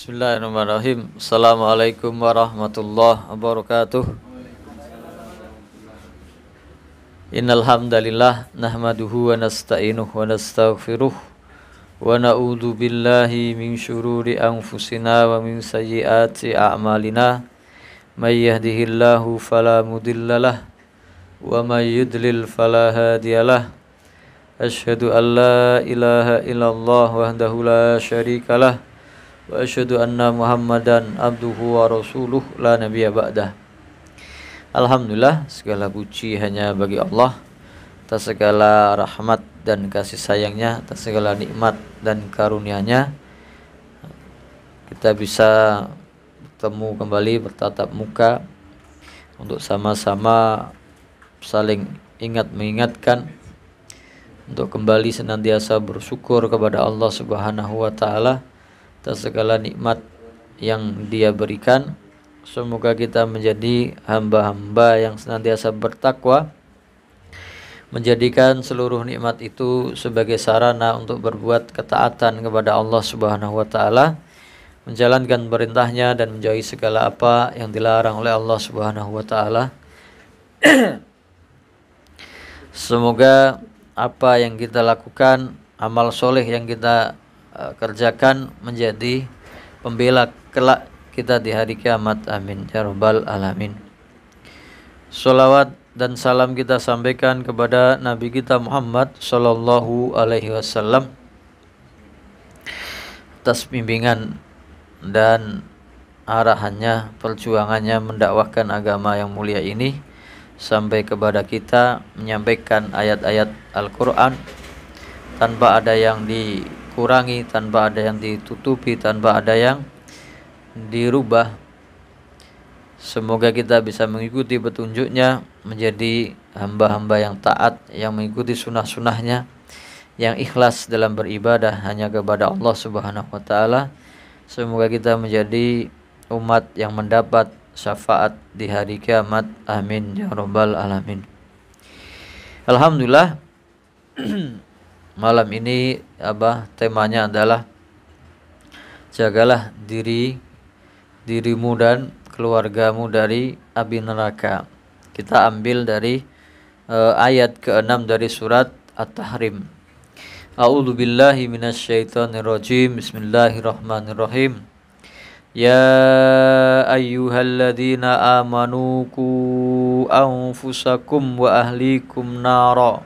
Bismillahirrahmanirrahim. Assalamualaikum warahmatullahi wabarakatuh. Innal hamdalillah nahmaduhu wa nasta'inuhu wa nastaghfiruh wa na'udzu billahi min syururi anfusina wa min sayyiati a'malina. May yahdihillahu fala mudhillalah wa may yudlil fala hadiyalah. Asyhadu an la ilaha illallah wahdahu la syarikalah wa asyhadu anna Muhammadan abduhu wa rasuluh la nabiyya ba'dah. Alhamdulillah, segala puji hanya bagi Allah atas segala rahmat dan kasih sayangnya, atas segala nikmat dan karunia-Nya. Kita bisa bertemu kembali, bertatap muka untuk sama-sama saling mengingatkan untuk kembali senantiasa bersyukur kepada Allah Subhanahu wa taala atas segala nikmat yang Dia berikan. Semoga kita menjadi hamba-hamba yang senantiasa bertakwa, menjadikan seluruh nikmat itu sebagai sarana untuk berbuat ketaatan kepada Allah Subhanahu wa taala, menjalankan perintahnya dan menjauhi segala apa yang dilarang oleh Allah Subhanahu wa taala. Semoga apa yang kita lakukan, amal soleh yang kita kerjakan menjadi pembela kelak kita di hari kiamat. Amin ya rabbal alamin. Sholawat dan salam kita sampaikan kepada Nabi kita Muhammad sallallahu alaihi wasallam atas bimbingan dan arahannya, perjuangannya mendakwahkan agama yang mulia ini sampai kepada kita, menyampaikan ayat-ayat Al-Quran tanpa ada yang dikurangi, tanpa ada yang ditutupi, tanpa ada yang dirubah. Semoga kita bisa mengikuti petunjuknya, menjadi hamba-hamba yang taat, yang mengikuti sunnah-sunnahnya, yang ikhlas dalam beribadah hanya kepada Allah Subhanahu wa taala. Semoga kita menjadi umat yang mendapat syafaat di hari kiamat. Amin ya rabbal alamin. Alhamdulillah, malam ini temanya adalah jagalah dirimu dan keluargamu dari api neraka. Kita ambil dari ayat ke-6 dari surat At-Tahrim. A'udzu billahi minasyaitonir rajim. Bismillahirrahmanirrahim. Ya ayyuhalladzina amanu qu anfusakum wa ahlikum nara.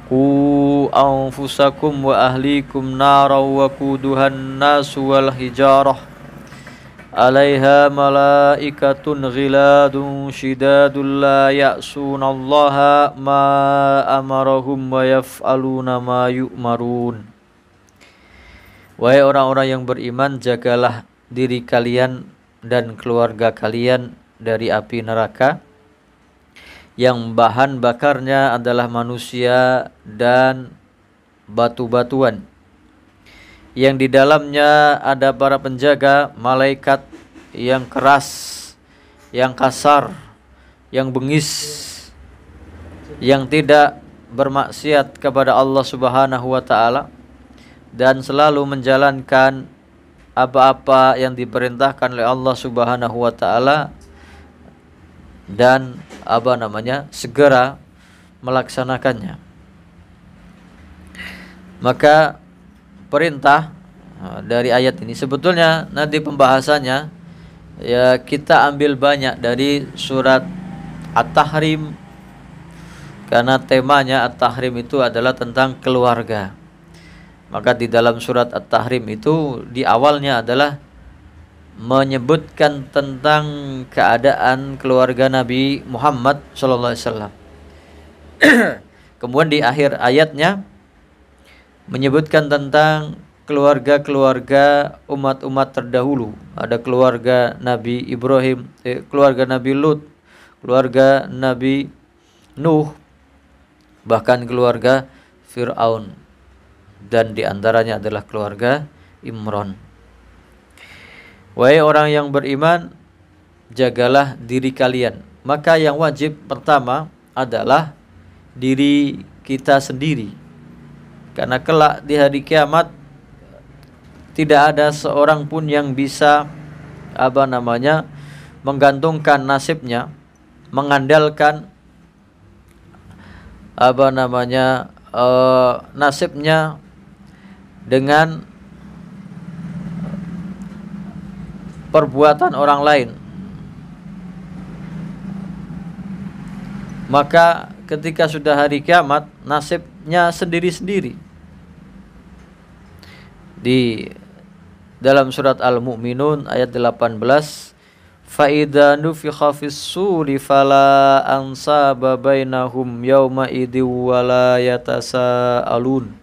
Qu anfusakum wa ahlikum nara wa quduhan nasu wal hijarah 'alaiha malaikatun ghiladun shidadun la ya'sunallaha ma amarahum wa yaf'aluna ma yu'marun. Wahai orang-orang yang beriman, jagalah diri kalian dan keluarga kalian dari api neraka yang bahan bakarnya adalah manusia dan batu-batuan, yang di dalamnya ada para penjaga malaikat yang keras, yang kasar, yang bengis, yang tidak bermaksiat kepada Allah Subhanahu wa taala dan selalu menjalankan apa-apa yang diperintahkan oleh Allah Subhanahu wa taala dan segera melaksanakannya. Maka perintah dari ayat ini sebetulnya nanti pembahasannya ya kita ambil banyak dari surat At-Tahrim, karena temanya At-Tahrim itu adalah tentang keluarga. Maka di dalam surat At-Tahrim itu di awalnya adalah menyebutkan tentang keadaan keluarga Nabi Muhammad SAW. Kemudian di akhir ayatnya menyebutkan tentang keluarga-keluarga umat-umat terdahulu. Ada keluarga Nabi Ibrahim, keluarga Nabi Lut, keluarga Nabi Nuh, bahkan keluarga Fir'aun, dan diantaranya adalah keluarga Imran. Wahai orang yang beriman, jagalah diri kalian. Maka yang wajib pertama adalah diri kita sendiri, karena kelak di hari kiamat tidak ada seorang pun yang bisa menggantungkan nasibnya, mengandalkan nasibnya dengan perbuatan orang lain. Maka ketika sudah hari kiamat, nasibnya sendiri-sendiri. Di dalam surat Al-Mu'minun ayat 18, fa idza nufikha fis suri fala ansaba bainahum yauma idzi wala yatasaalun.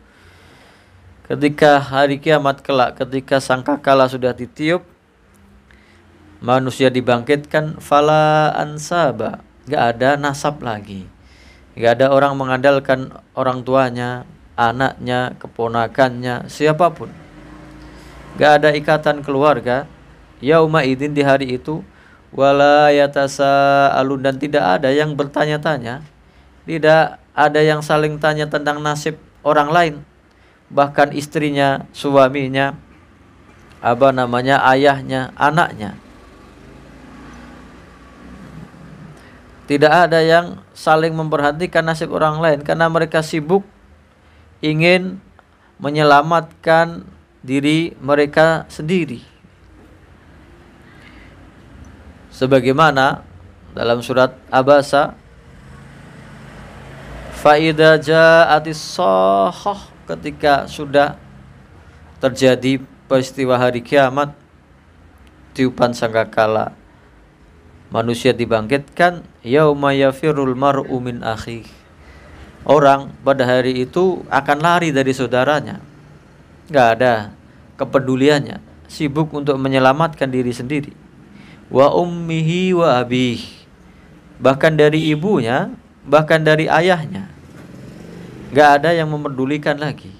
Ketika hari kiamat kelak, ketika sangkakala sudah ditiup, manusia dibangkitkan, fala ansaba, enggak ada nasab lagi. Enggak ada orang mengandalkan orang tuanya, anaknya, keponakannya, siapapun. Enggak ada ikatan keluarga. Yauma idzin, di hari itu, wala yatasaalun, dan tidak ada yang bertanya-tanya, tidak ada yang saling tanya tentang nasib orang lain, bahkan istrinya, suaminya, ayahnya, anaknya. Tidak ada yang saling memperhatikan nasib orang lain karena mereka sibuk ingin menyelamatkan diri mereka sendiri. Sebagaimana dalam surat Abasa, fa idza ja'atis shakhah, ketika sudah terjadi peristiwa hari kiamat, tiupan sangkakala, manusia dibangkitkan, yauma yafirul mar'u min akhi. Orang pada hari itu akan lari dari saudaranya. Enggak ada kepeduliannya, sibuk untuk menyelamatkan diri sendiri. Wa ummihi wa abih, bahkan dari ibunya, bahkan dari ayahnya. Enggak ada yang memedulikan lagi.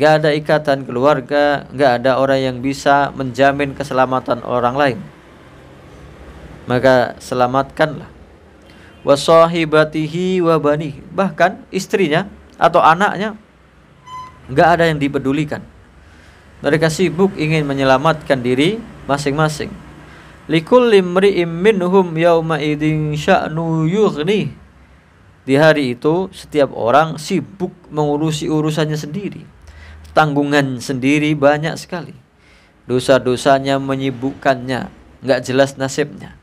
Enggak ada ikatan keluarga, enggak ada orang yang bisa menjamin keselamatan orang lain. Maka selamatkanlah. Wa sahibatihi wa bani, bahkan istrinya atau anaknya enggak ada yang dipedulikan. Mereka sibuk ingin menyelamatkan diri masing-masing. Likulli imri'im minhum yauma idzin sya'nu yughni. Di hari itu setiap orang sibuk mengurusi urusannya sendiri. Tanggungan sendiri banyak sekali. Dosa-dosanya menyibukkannya, enggak jelas nasibnya.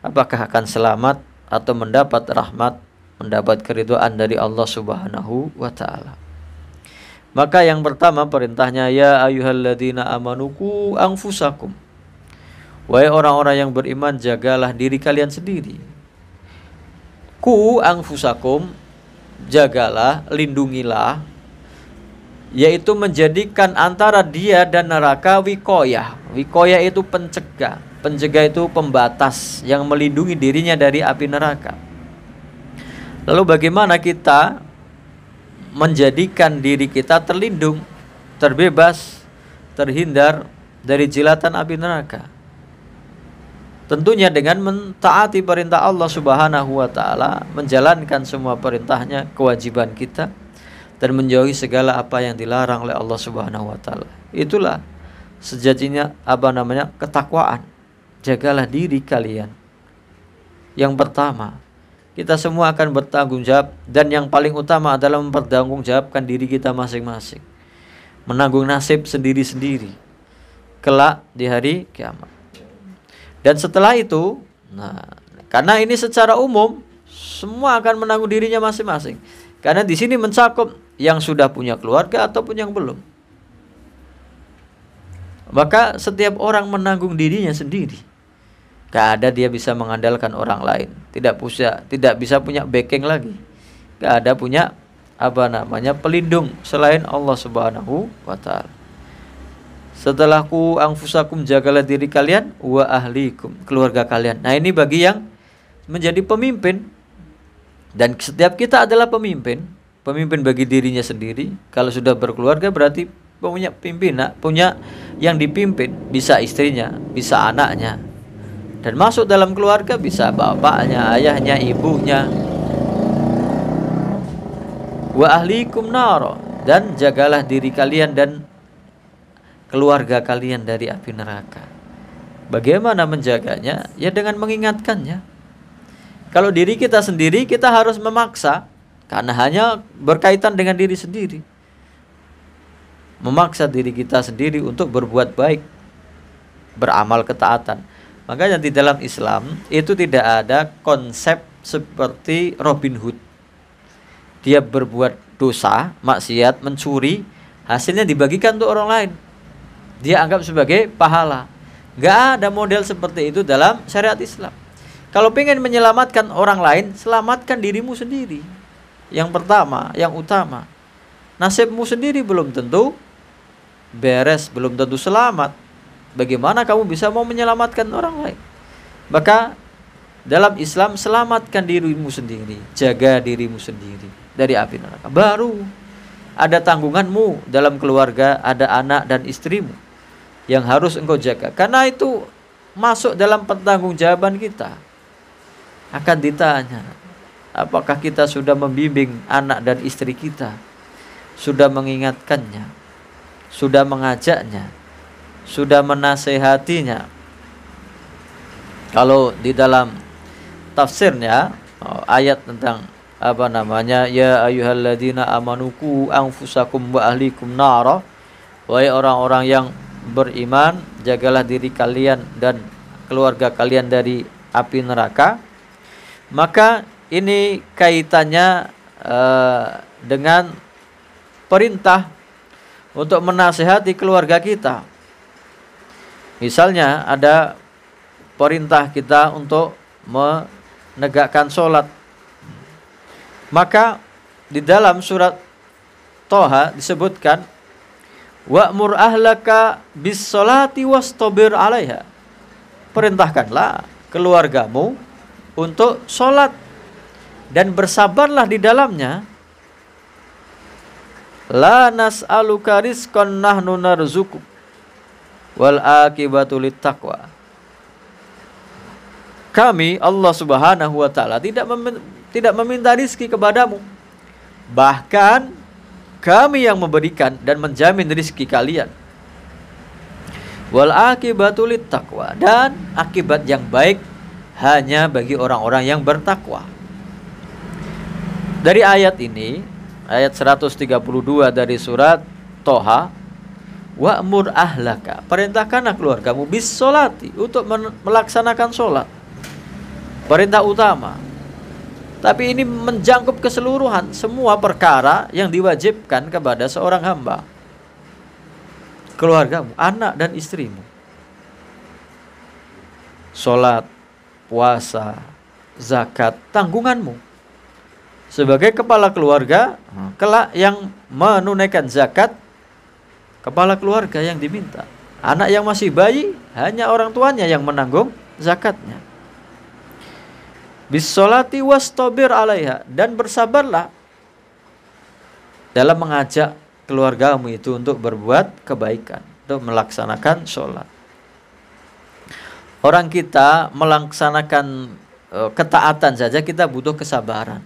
Apakah akan selamat atau mendapat rahmat, mendapat keridhaan dari Allah Subhanahu wa taala. Maka yang pertama perintahnya, ya ayyuhalladzina amanuku anfusakum. Wahai orang-orang yang beriman, jagalah diri kalian sendiri. Ku anfusakum, jagalah, lindungilah, yaitu menjadikan antara dia dan neraka wikoyah. Wikoyah itu pencegah. Pencegah itu pembatas yang melindungi dirinya dari api neraka. Lalu bagaimana kita menjadikan diri kita terlindung, terbebas, terhindar dari jilatan api neraka? Tentunya dengan mentaati perintah Allah Subhanahu wa taala, menjalankan semua perintahnya, kewajiban kita, dan menjauhi segala apa yang dilarang oleh Allah Subhanahu wa taala. Itulah sejatinya ketakwaan. Jagalah diri kalian. Yang pertama, kita semua akan bertanggung jawab, dan yang paling utama adalah mempertanggungjawabkan diri kita masing-masing. Menanggung nasib sendiri-sendiri kelak di hari kiamat. Dan setelah itu, karena ini secara umum semua akan menanggung dirinya masing-masing. Karena di sini mencakup yang sudah punya keluarga ataupun yang belum. Maka setiap orang menanggung dirinya sendiri. Gak ada dia bisa mengandalkan orang lain. Tidak bisa punya backing lagi. Gak ada punya pelindung selain Allah Subhanahu wa taala. Setelah ku anfusakum, jagalah diri kalian, wa ahlikum, keluarga kalian. Nah, ini bagi yang menjadi pemimpin. Dan setiap kita adalah pemimpin bagi dirinya sendiri. Kalau sudah berkeluarga berarti punya pimpinan, punya yang dipimpin, bisa istrinya, bisa anaknya. Dan masuk dalam keluarga bisa bapaknya, ayahnya, ibunya. Wa ahlikum naro, dan jagalah diri kalian dan keluarga kalian dari api neraka. Bagaimana menjaganya? Ya dengan mengingatkannya. Kalau diri kita sendiri, kita harus memaksa, karena hanya berkaitan dengan diri sendiri. Memaksa diri kita sendiri untuk berbuat baik, beramal ketaatan. Makanya di dalam Islam itu tidak ada konsep seperti Robin Hood. Dia berbuat dosa, maksiat, mencuri, hasilnya dibagikan untuk orang lain. Dia anggap sebagai pahala. Gak ada model seperti itu dalam syariat Islam. Kalau pengen menyelamatkan orang lain, selamatkan dirimu sendiri. Yang pertama, yang utama. Nasibmu sendiri belum tentu beres, belum tentu selamat. Bagaimana kamu bisa mau menyelamatkan orang lain? Maka dalam Islam, selamatkan dirimu sendiri, jaga dirimu sendiri dari api neraka. Baru ada tanggunganmu dalam keluarga, ada anak dan istrimu yang harus engkau jaga. Karena itu masuk dalam pertanggungjawaban kita. Akan ditanya, apakah kita sudah membimbing anak dan istri kita, sudah mengingatkannya, sudah mengajaknya, sudah menasehatinya. Kalau di dalam tafsirnya ayat tentang ya ayyuhalladzina amanuku anfusakum wa ahlikum nara, wahai orang-orang yang beriman, jagalah diri kalian dan keluarga kalian dari api neraka. Maka ini kaitannya dengan perintah untuk menasehati keluarga kita. Misalnya ada perintah kita untuk menegakkan sholat. Maka di dalam surat Toha disebutkan, wa'mur ahlaka bis sholati wastabir 'alaiha. Perintahkanlah keluargamu untuk sholat dan bersabarlah di dalamnya. La nas'aluka rizqan nahnu narzuquk wal akibatu littaqwa. Kami, Allah Subhanahu wa taala, tidak meminta rizki kepadamu. Bahkan kami yang memberikan dan menjamin rizki kalian. Wal akibatu littaqwa, dan akibat yang baik hanya bagi orang-orang yang bertakwa. Dari ayat ini, ayat 132 dari surat Toha, wa'mur ahlaka, perintahkanlah keluargamu bis sholati, untuk melaksanakan sholat. Perintah utama. Tapi ini menjangkup keseluruhan semua perkara yang diwajibkan kepada seorang hamba. Keluargamu, anak dan istrimu. Sholat, puasa, zakat, tanggunganmu. Sebagai kepala keluarga, kelak yang menunaikan zakat, kepala keluarga yang diminta. Anak yang masih bayi, hanya orang tuanya yang menanggung zakatnya. Bisolati wastabir 'alaiha, dan bersabarlah dalam mengajak keluargamu itu untuk berbuat kebaikan, untuk melaksanakan sholat. Orang kita melaksanakan ketaatan saja kita butuh kesabaran.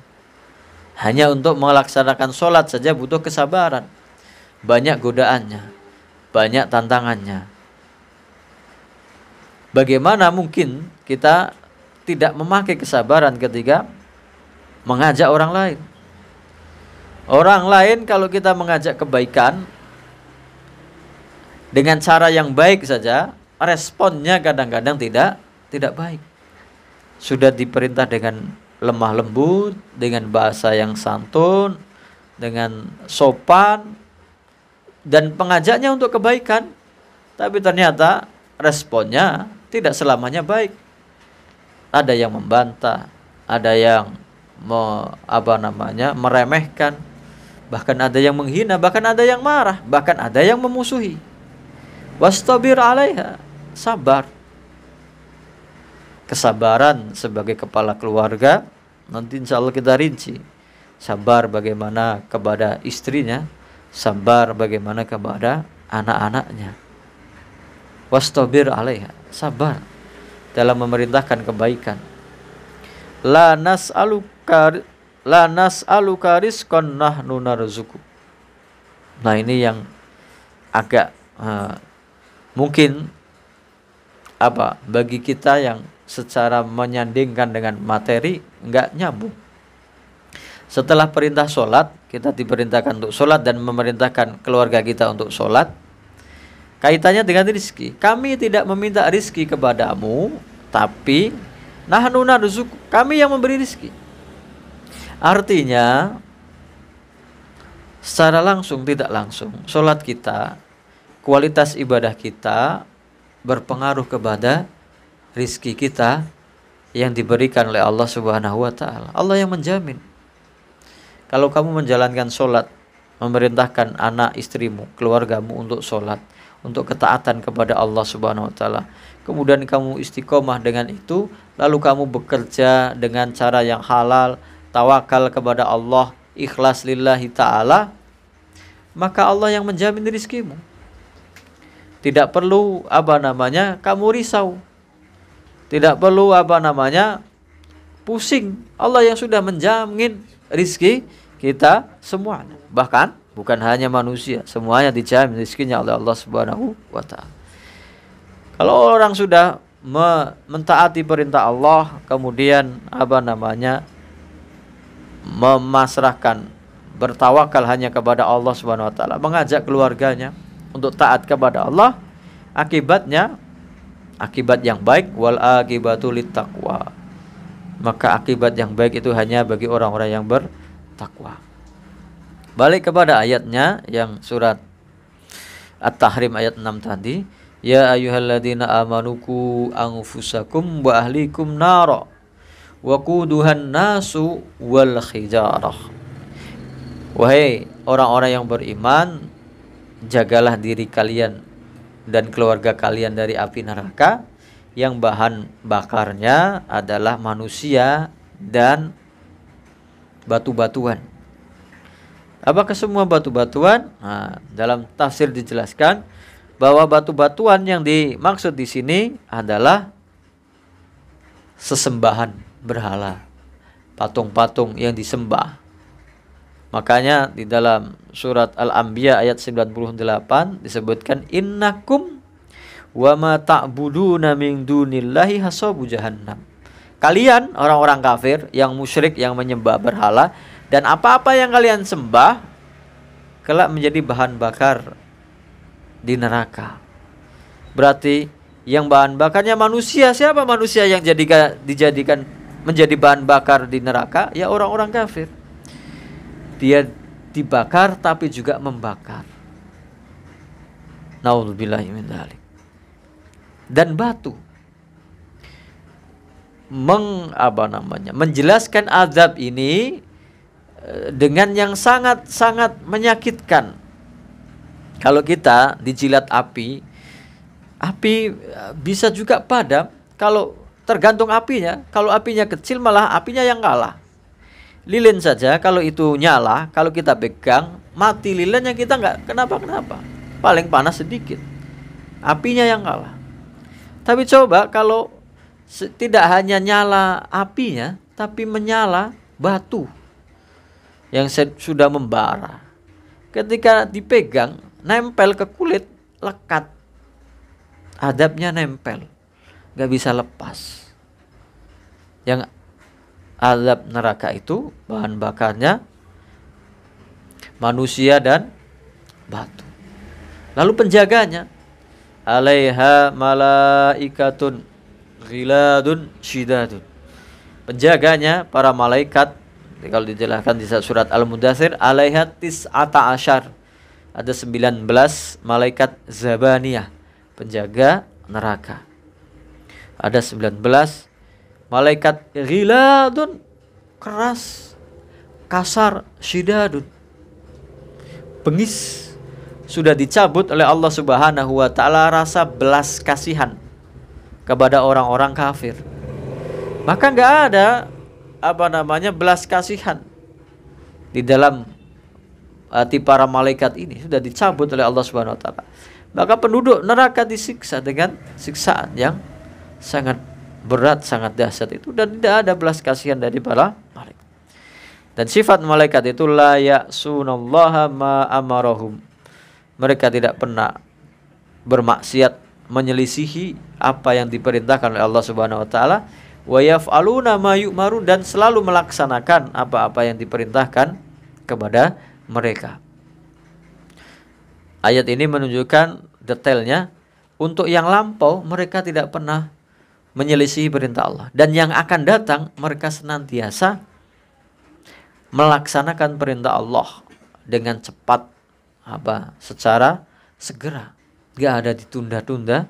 Hanya untuk melaksanakan sholat saja butuh kesabaran. Banyak godaannya, banyak tantangannya. Bagaimana mungkin kita tidak memakai kesabaran ketika mengajak orang lain? Orang lain kalau kita mengajak kebaikan dengan cara yang baik saja, responnya kadang-kadang tidak baik. Sudah diperintah dengan lemah lembut, dengan bahasa yang santun, dengan sopan, dan pengajaknya untuk kebaikan, tapi ternyata responnya tidak selamanya baik. Ada yang membantah, ada yang meremehkan, bahkan ada yang menghina, bahkan ada yang marah, bahkan ada yang memusuhi. Wastabir 'alaiha, sabar. Kesabaran sebagai kepala keluarga, nanti insya Allah kita rinci. Sabar bagaimana kepada istrinya, sabar bagaimana kepada anak-anaknya. Wastabir 'alaiha, sabar dalam memerintahkan kebaikan. La nas'aluka rizqan nahnu narzuquk. Nah, ini yang agak mungkin bagi kita yang secara menyandingkan dengan materi nggak nyambung. Setelah perintah sholat, kita diperintahkan untuk sholat dan memerintahkan keluarga kita untuk sholat. Kaitannya dengan rizki. Kami tidak meminta rizki kepadamu, tapi nahnu narzuq, kami yang memberi rizki. Artinya secara langsung tidak langsung, sholat kita, kualitas ibadah kita berpengaruh kepada rizki kita yang diberikan oleh Allah Subhanahu wa ta'ala. Allah yang menjamin. Kalau kamu menjalankan sholat, memerintahkan anak istrimu, keluargamu untuk sholat, untuk ketaatan kepada Allah Subhanahu wa ta'ala, kemudian kamu istiqomah dengan itu, lalu kamu bekerja dengan cara yang halal, tawakal kepada Allah, ikhlas lillahi ta'ala, maka Allah yang menjamin rizkimu. Tidak perlu kamu risau. Tidak perlu pusing. Allah yang sudah menjamin rizki kita semuanya. Bahkan bukan hanya manusia, semuanya dijamin rizkinya oleh Allah Subhanahu wa ta'ala. Kalau orang sudah mentaati perintah Allah, kemudian memasrahkan, bertawakal hanya kepada Allah Subhanahu wa ta'ala, mengajak keluarganya untuk taat kepada Allah, akibatnya akibat yang baik, wal akibatu littaqwa. Maka akibat yang baik itu hanya bagi orang-orang yang bertakwa. Balik kepada ayatnya yang surat At-Tahrim ayat 6 tadi, ya ayyuhalladzina amanuku anfusakum wa ahlikum nara wa quduhan nasu wal hijarah. Wahai orang-orang yang beriman, jagalah diri kalian dan keluarga kalian dari api neraka yang bahan bakarnya adalah manusia dan batu-batuan. Apakah semua batu-batuan? Nah, dalam tafsir dijelaskan bahwa batu-batuan yang dimaksud di sini adalah sesembahan berhala, patung-patung yang disembah. Makanya di dalam surat Al-Anbiya ayat 98 disebutkan innakum wa ma ta'buduna min dunillahi hasabu jahannam. Kalian orang-orang kafir yang musyrik yang menyembah berhala dan apa-apa yang kalian sembah kelak menjadi bahan bakar di neraka. Berarti yang bahan bakarnya manusia. Siapa manusia yang dijadikan menjadi bahan bakar di neraka? Ya orang-orang kafir. Dia dibakar tapi juga membakar. Naudzubillahi min dzalik. Dan batu menjelaskan azab ini dengan yang sangat-sangat menyakitkan. Kalau kita dijilat api bisa juga padam. Kalau tergantung apinya. Kalau apinya kecil malah apinya yang kalah. Lilin saja kalau itu nyala, kalau kita pegang mati lilinnya, kita nggak kenapa-kenapa, paling panas sedikit, apinya yang kalah. Tapi coba kalau tidak hanya nyala apinya, tapi menyala batu yang sudah membara, ketika dipegang nempel ke kulit, lekat, adabnya nempel, nggak bisa lepas. Yang azab neraka itu bahan bakarnya manusia dan batu. Lalu penjaganya, alaiha malaikatun ghiladun syidadun. Penjaganya para malaikat, kalau dijelaskan di surat Al-Mudaththir, alaiha tis'ata asyar, ada 19 malaikat zabaniyah, penjaga neraka. Ada 19 malaikat ghiladun, keras, kasar, syidadun, bengis. Sudah dicabut oleh Allah Subhanahu wa ta'ala rasa belas kasihan kepada orang-orang kafir. Maka enggak ada belas kasihan di dalam hati para malaikat ini, sudah dicabut oleh Allah Subhanahu wa ta'ala. Maka penduduk neraka disiksa dengan siksaan yang sangat berat, sangat dahsyat itu, dan tidak ada belas kasihan dari para malaikat. Dan sifat malaikat itu la ya'sunallaha ma amarahum. Mereka tidak pernah bermaksiat menyelisihi apa yang diperintahkan oleh Allah Subhanahu wa taala, wa yaf'aluna ma yu'marun, dan selalu melaksanakan apa-apa yang diperintahkan kepada mereka. Ayat ini menunjukkan detailnya, untuk yang lampau mereka tidak pernah menyelisihi perintah Allah, dan yang akan datang mereka senantiasa melaksanakan perintah Allah dengan cepat, secara segera. Gak ada ditunda-tunda,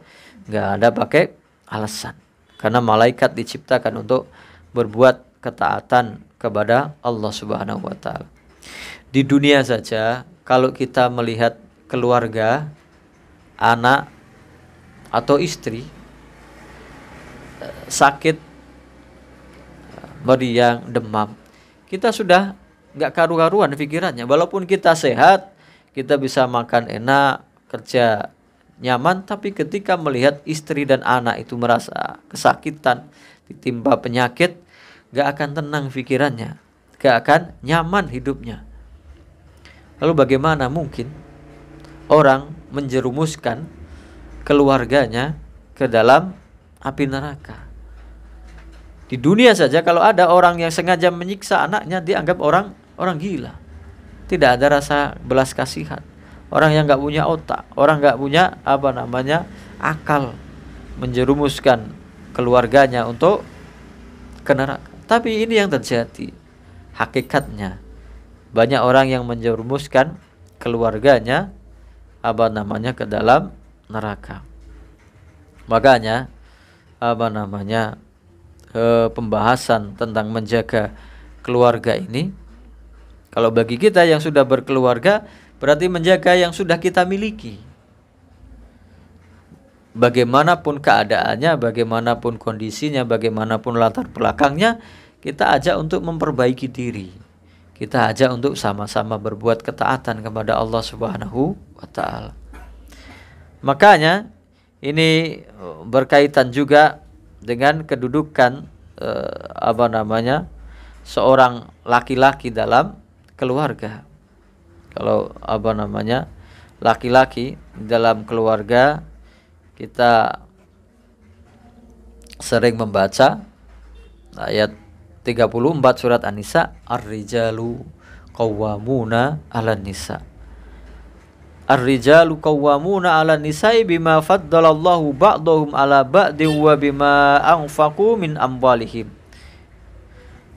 gak ada pakai alasan. Karena malaikat diciptakan untuk berbuat ketaatan kepada Allah Subhanahu wa taala. Di dunia saja, kalau kita melihat keluarga, anak atau istri sakit, meriang, demam, kita sudah gak karu-karuan pikirannya. Walaupun kita sehat, kita bisa makan enak, kerja nyaman, tapi ketika melihat istri dan anak itu merasa kesakitan, ditimpa penyakit, gak akan tenang pikirannya, gak akan nyaman hidupnya. Lalu bagaimana mungkin orang menjerumuskan keluarganya ke dalam api neraka? Di dunia saja, kalau ada orang yang sengaja menyiksa anaknya, dianggap orang gila. Tidak ada rasa belas kasihan. Orang yang gak punya otak, orang gak punya akal, menjerumuskan keluarganya untuk ke neraka. Tapi ini yang terjadi hakikatnya. Banyak orang yang menjerumuskan keluarganya ke dalam neraka. Makanya pembahasan tentang menjaga keluarga ini, kalau bagi kita yang sudah berkeluarga, berarti menjaga yang sudah kita miliki. Bagaimanapun keadaannya, bagaimanapun kondisinya, bagaimanapun latar belakangnya, kita ajak untuk memperbaiki diri. Kita ajak untuk sama-sama berbuat ketaatan kepada Allah Subhanahu wa taala. Makanya ini berkaitan juga dengan kedudukan seorang laki-laki dalam keluarga. Kalau laki-laki dalam keluarga, kita sering membaca ayat 34 surat An-Nisa, Ar-rijalu qawwamuna 'alan nisa. Ar-rijalu qawwamuna 'alan nisa'i bima faddalallahu ba'dahum 'ala ba'din wa bima anfaqu min amwalihim.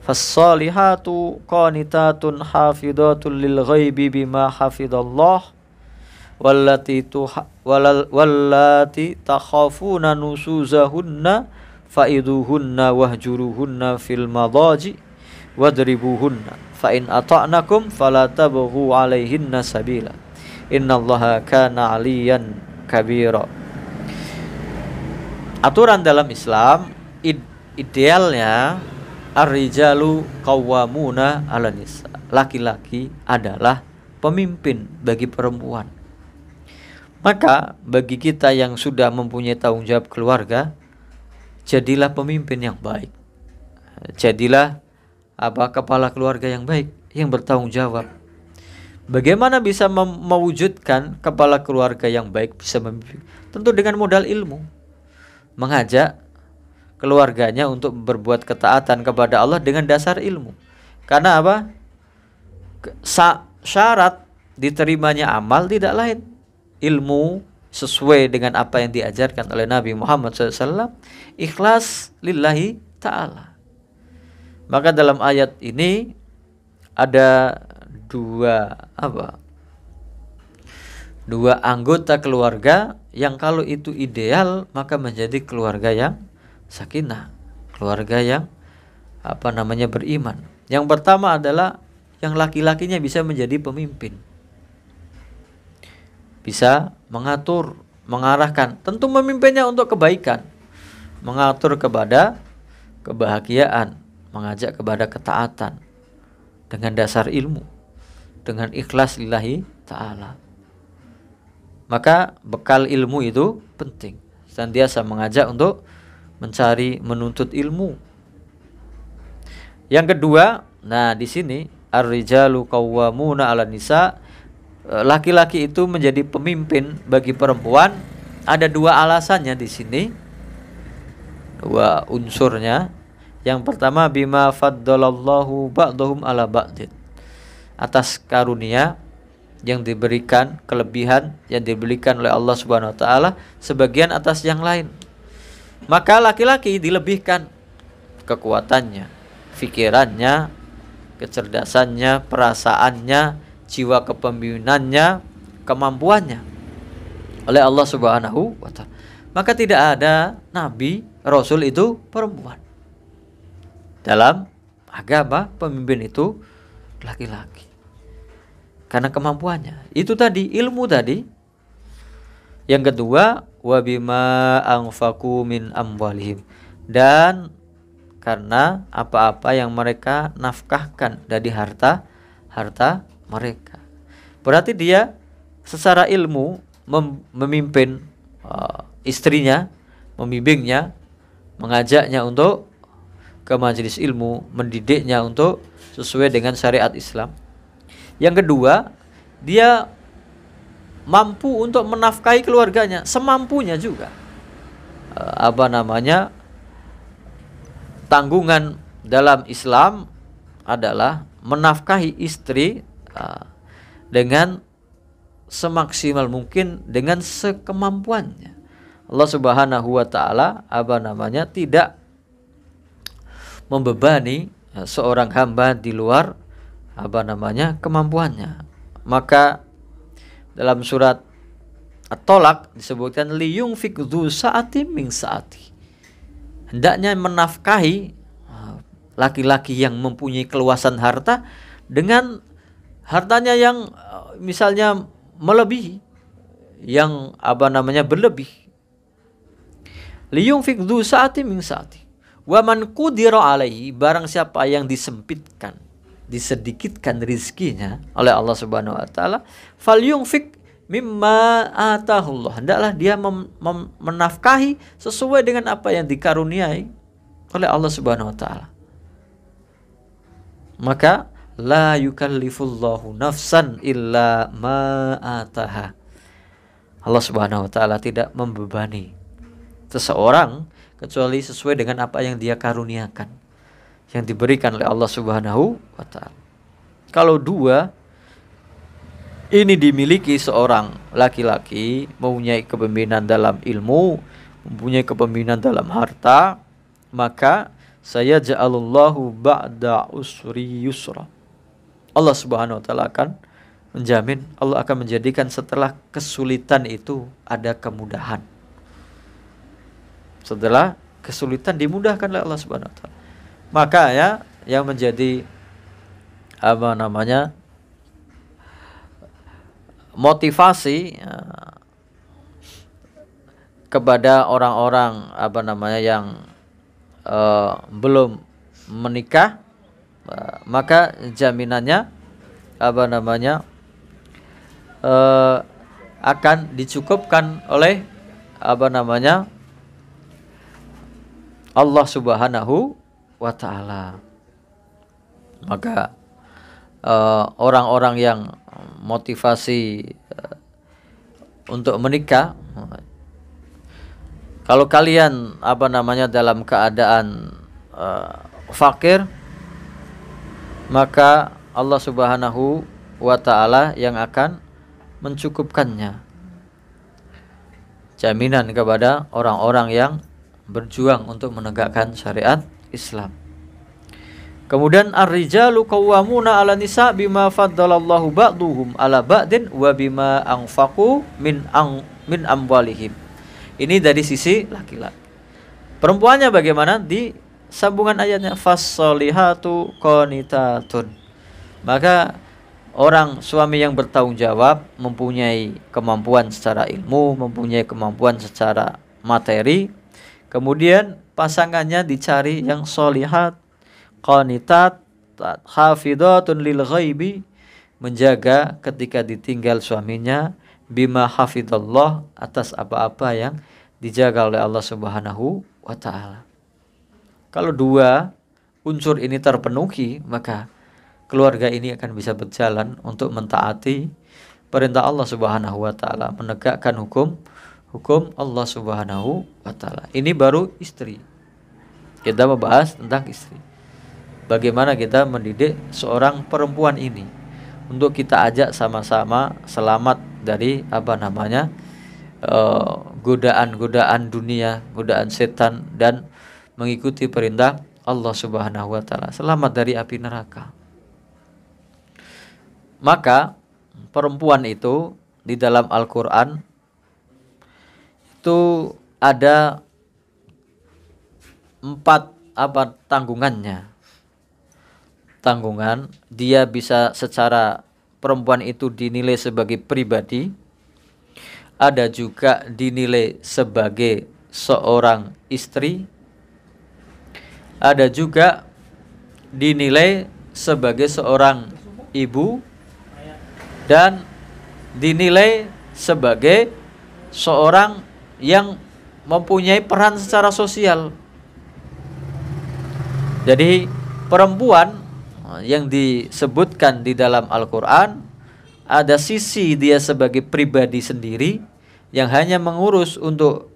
Fas-salihatu qanitatun hafidhatun lil ghaibi bima hafidallah wallati takhafuna nusuzahunna fa'iduhunna wahjuruhunna fil madaji wadribuhunna fa in ata'nakum fala tabghu 'alaihinna sabila innallaha kana 'aliyan kabira. Aturan dalam Islam, idealnya ar-rijalu qawwamuna 'alan nisa. Laki-laki adalah pemimpin bagi perempuan. Maka bagi kita yang sudah mempunyai tanggung jawab keluarga, jadilah pemimpin yang baik. Jadilah kepala keluarga yang baik, yang bertanggung jawab. Bagaimana bisa mewujudkan kepala keluarga yang baik, bisa memimpin? Tentu dengan modal ilmu. Mengajak keluarganya untuk berbuat ketaatan kepada Allah dengan dasar ilmu. Karena syarat diterimanya amal tidak lain, ilmu sesuai dengan apa yang diajarkan oleh Nabi Muhammad SAW, ikhlas lillahi ta'ala. Maka dalam ayat ini ada dua anggota keluarga yang kalau itu ideal, maka menjadi keluarga yang sakinah, keluarga yang beriman. Yang pertama adalah yang laki-lakinya bisa menjadi pemimpin, bisa mengatur, mengarahkan, tentu memimpinnya untuk kebaikan, mengatur kepada kebahagiaan, mengajak kepada ketaatan dengan dasar ilmu, dengan ikhlas lillahi ta'ala. Maka bekal ilmu itu penting, senantiasa mengajak untuk mencari, menuntut ilmu. Yang kedua, di sini ar-rijalu qawwamuna 'alan nisa, laki-laki itu menjadi pemimpin bagi perempuan Ada dua alasannya di sini, dua unsurnya. Yang pertama, bima faddalallahu ba'dahum ala ba'din, atas karunia yang diberikan, kelebihan yang diberikan oleh Allah Subhanahu wa taala sebagian atas yang lain. Maka laki-laki dilebihkan kekuatannya, pikirannya, kecerdasannya, perasaannya, jiwa kepemimpinannya, kemampuannya oleh Allah Subhanahu wa taala. Maka tidak ada nabi, rasul itu perempuan. Dalam agama pemimpin itu laki-laki. Karena kemampuannya. Itu tadi, ilmu tadi. Yang kedua, wa bima anfaqu min amwalihim, dan karena apa-apa yang mereka nafkahkan dari harta mereka. Berarti dia secara ilmu memimpin istrinya, membimbingnya, mengajaknya untuk ke majelis ilmu, mendidiknya untuk sesuai dengan syariat Islam. Yang kedua, dia mampu untuk menafkahi keluarganya semampunya juga. Tanggungan dalam Islam adalah menafkahi istri dengan semaksimal mungkin, dengan sekemampuannya. Allah Subhanahu wa taala tidak membebani seorang hamba di luar kemampuannya. Maka dalam surat At-Tolak disebutkan liyunfik dzu sa'atin min sa'ati. Hendaknya menafkahi laki-laki yang mempunyai keluasan harta dengan hartanya yang misalnya melebihi, yang berlebih. Liyunfik dzu sa'atin min sa'ati. Wa man qudira alaihi, barang siapa yang disempitkan, disedikitkan rizkinya oleh Allah Subhanahu wa taala, falyunfik mimma atahullah, hendaklah dia menafkahi sesuai dengan apa yang dikaruniai oleh Allah Subhanahu wa taala. Maka la yukallifullahu nafsan illa ma ataha. Allah Subhanahu wa taala tidak membebani seseorang kecuali sesuai dengan apa yang dia karuniakan, yang diberikan oleh Allah Subhanahu wa taala. Kalau dua ini dimiliki seorang laki-laki, mempunyai kepemimpinan dalam ilmu, mempunyai kepemimpinan dalam harta, maka saya ja'alullahu ba'da usri yusra. Allah Subhanahu wa taala akan menjamin, Allah akan menjadikan setelah kesulitan itu ada kemudahan. Setelah kesulitan dimudahkan oleh Allah Subhanahu wa taala. Maka yang menjadi motivasi kepada orang-orang yang belum menikah, maka jaminannya akan dicukupkan oleh Allah Subhanahu wa ta'ala. Maka orang-orang yang motivasi untuk menikah, kalau kalian dalam keadaan fakir, maka Allah Subhanahu wa ta'ala yang akan mencukupkannya. Jaminan kepada orang-orang yang berjuang untuk menegakkan syariat Islam. Kemudian ar-rijalu qawwamuna 'ala nisa bima faddalallahu ba'duhum 'ala ba'din wa bima anfaqu min amwalihim. Ini dari sisi laki-laki. Perempuannya bagaimana? Di sambungan ayatnya fas-solihatu qanitatun. Maka orang suami yang bertanggung jawab, mempunyai kemampuan secara ilmu, mempunyai kemampuan secara materi, kemudian pasangannya dicari yang solihat, qanitat, hafidhatun lil ghaibi, menjaga ketika ditinggal suaminya, bima hafidhallah, atas apa-apa yang dijaga oleh Allah Subhanahu wa ta'ala. Kalau dua unsur ini terpenuhi, maka keluarga ini akan bisa berjalan untuk mentaati perintah Allah Subhanahu wa ta'ala, menegakkan hukum Allah Subhanahu wa taala. Ini baru istri. Kita membahas tentang istri. Bagaimana kita mendidik seorang perempuan ini untuk kita ajak sama-sama selamat dari godaan-godaan dunia, godaan setan, dan mengikuti perintah Allah Subhanahu wa taala, selamat dari api neraka. Maka perempuan itu di dalam Al-Qur'an itu ada 4 tanggungannya. Tanggungan, dia bisa secara perempuan itu dinilai sebagai pribadi, ada juga dinilai sebagai seorang istri, ada juga dinilai sebagai seorang ibu, dan dinilai sebagai seorang yang mempunyai peran secara sosial. Jadi perempuan yang disebutkan di dalam Al-Quran, ada sisi dia sebagai pribadi sendiri yang hanya mengurus untuk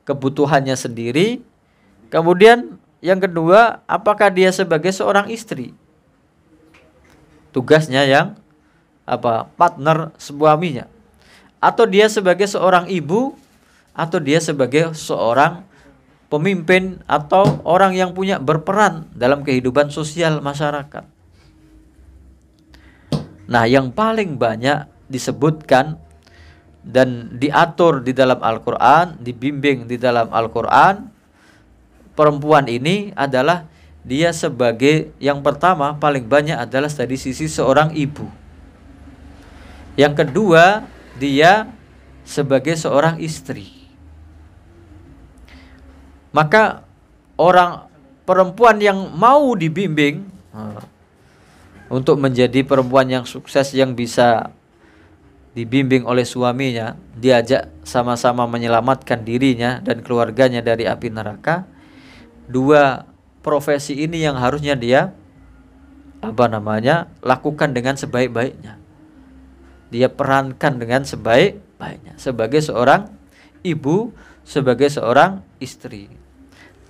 kebutuhannya sendiri. Kemudian yang kedua, apakah dia sebagai seorang istri, tugasnya yang partner suaminya, atau dia sebagai seorang ibu, atau dia sebagai seorang pemimpin atau orang yang punya berperan dalam kehidupan sosial masyarakat. Nah, yang paling banyak disebutkan dan diatur di dalam Al-Quran, dibimbing di dalam Al-Quran, perempuan ini adalah dia sebagai, yang pertama paling banyak adalah dari sisi seorang ibu. Yang kedua, dia sebagai seorang istri. Maka orang perempuan yang mau dibimbing untuk menjadi perempuan yang sukses, yang bisa dibimbing oleh suaminya, diajak sama-sama menyelamatkan dirinya dan keluarganya dari api neraka, 2 profesi ini yang harusnya dia lakukan dengan sebaik-baiknya. Dia perankan dengan sebaik-baiknya sebagai seorang ibu, sebagai seorang istri.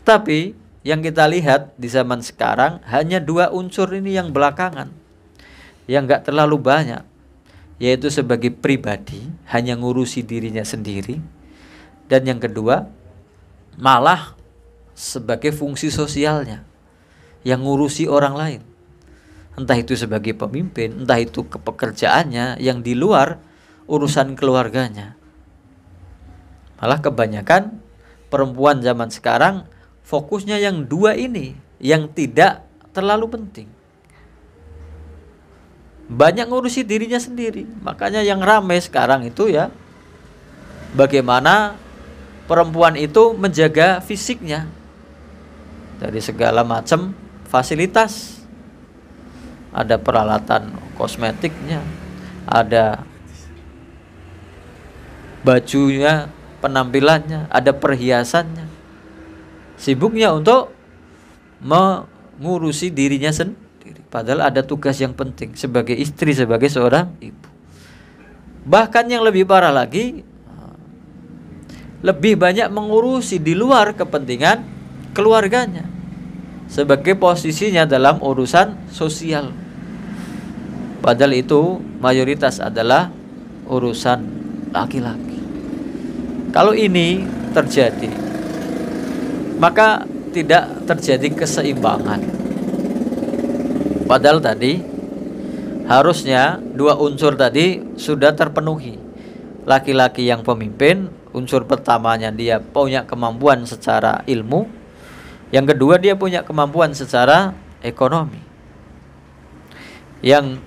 Tapi yang kita lihat di zaman sekarang hanya 2 unsur ini yang belakangan, yang gak terlalu banyak, yaitu sebagai pribadi, hanya ngurusi dirinya sendiri, dan yang kedua malah sebagai fungsi sosialnya, yang ngurusi orang lain, entah itu sebagai pemimpin, entah itu pekerjaannya yang di luar urusan keluarganya. Malah kebanyakan perempuan zaman sekarang fokusnya yang 2 ini, yang tidak terlalu penting. Banyak ngurusi dirinya sendiri. Makanya yang ramai sekarang itu ya, bagaimana perempuan itu menjaga fisiknya dari segala macam fasilitas. Ada peralatan kosmetiknya, ada bajunya, penampilannya, ada perhiasannya. Sibuknya untuk mengurusi dirinya sendiri, padahal ada tugas yang penting sebagai istri, sebagai seorang ibu. Bahkan yang lebih parah lagi, lebih banyak mengurusi di luar kepentingan keluarganya, sebagai posisinya dalam urusan sosial, padahal itu mayoritas adalah urusan laki-laki. Kalau ini terjadi, maka tidak terjadi keseimbangan. Padahal tadi harusnya 2 unsur tadi sudah terpenuhi. Laki-laki yang pemimpin, unsur pertamanya dia punya kemampuan secara ilmu, yang kedua dia punya kemampuan secara ekonomi. Yang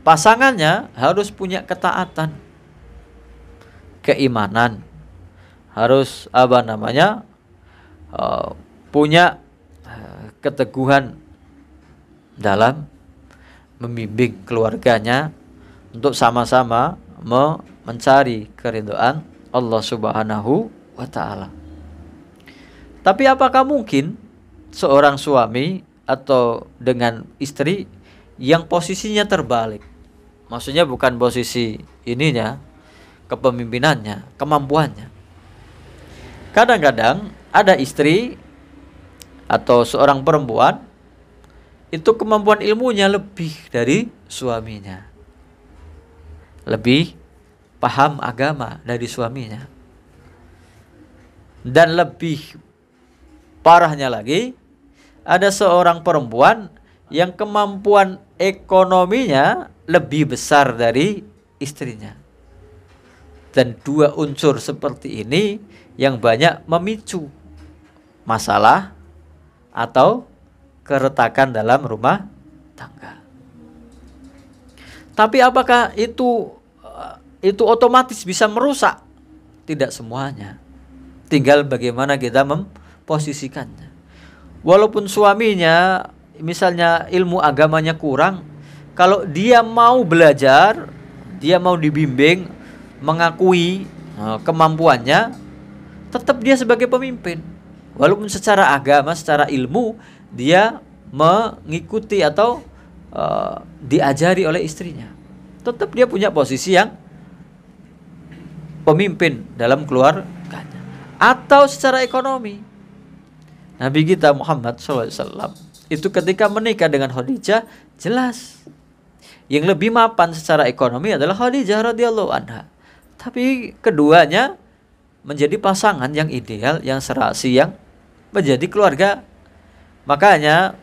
pasangannya harus punya ketaatan, keimanan, harus punya keteguhan dalam membimbing keluarganya untuk sama-sama mencari keridhaan Allah Subhanahu wa ta'ala. Tapi apakah mungkin seorang suami atau dengan istri yang posisinya terbalik? Maksudnya bukan posisi ininya, kepemimpinannya, kemampuannya. Kadang-kadang ada istri atau seorang perempuan itu kemampuan ilmunya lebih dari suaminya, lebih paham agama dari suaminya, dan lebih parahnya lagi ada seorang perempuan yang kemampuan ekonominya lebih besar dari istrinya. Dan dua unsur seperti ini yang banyak memicu masalah atau keretakan dalam rumah tangga. Tapi apakah itu otomatis bisa merusak? Tidak semuanya. Tinggal bagaimana kita memposisikannya. Walaupun suaminya misalnya ilmu agamanya kurang, kalau dia mau belajar, dia mau dibimbing, mengakui kemampuannya, tetap dia sebagai pemimpin. Walaupun secara agama, secara ilmu dia mengikuti atau diajari oleh istrinya, tetap dia punya posisi yang pemimpin dalam keluarganya. Atau secara ekonomi, Nabi kita Muhammad SAW itu ketika menikah dengan Khadijah, jelas yang lebih mapan secara ekonomi adalah Khadijah radhiyallahu anha. Tapi keduanya menjadi pasangan yang ideal, yang serasi, yang menjadi keluarga. Makanya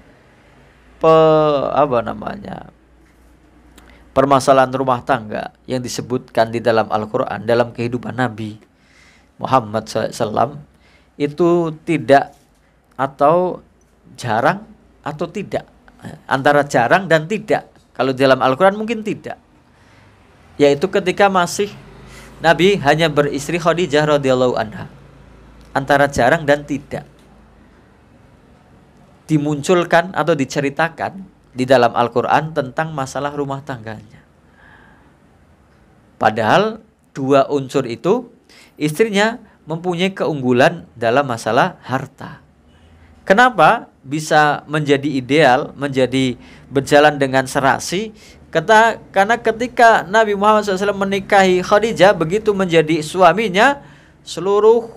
permasalahan rumah tangga yang disebutkan di dalam Al-Quran, dalam kehidupan Nabi Muhammad SAW itu tidak, atau jarang atau tidak, antara jarang dan tidak. Kalau di dalam Al-Quran mungkin tidak, yaitu ketika masih Nabi hanya beristri Khadijah radhiyallahu anha. Antara jarang dan tidak dimunculkan atau diceritakan di dalam Al-Quran tentang masalah rumah tangganya. Padahal dua unsur itu, istrinya mempunyai keunggulan dalam masalah harta. Kenapa bisa menjadi ideal, menjadi berjalan dengan serasi? Karena ketika Nabi Muhammad SAW menikahi Khadijah, begitu menjadi suaminya, seluruh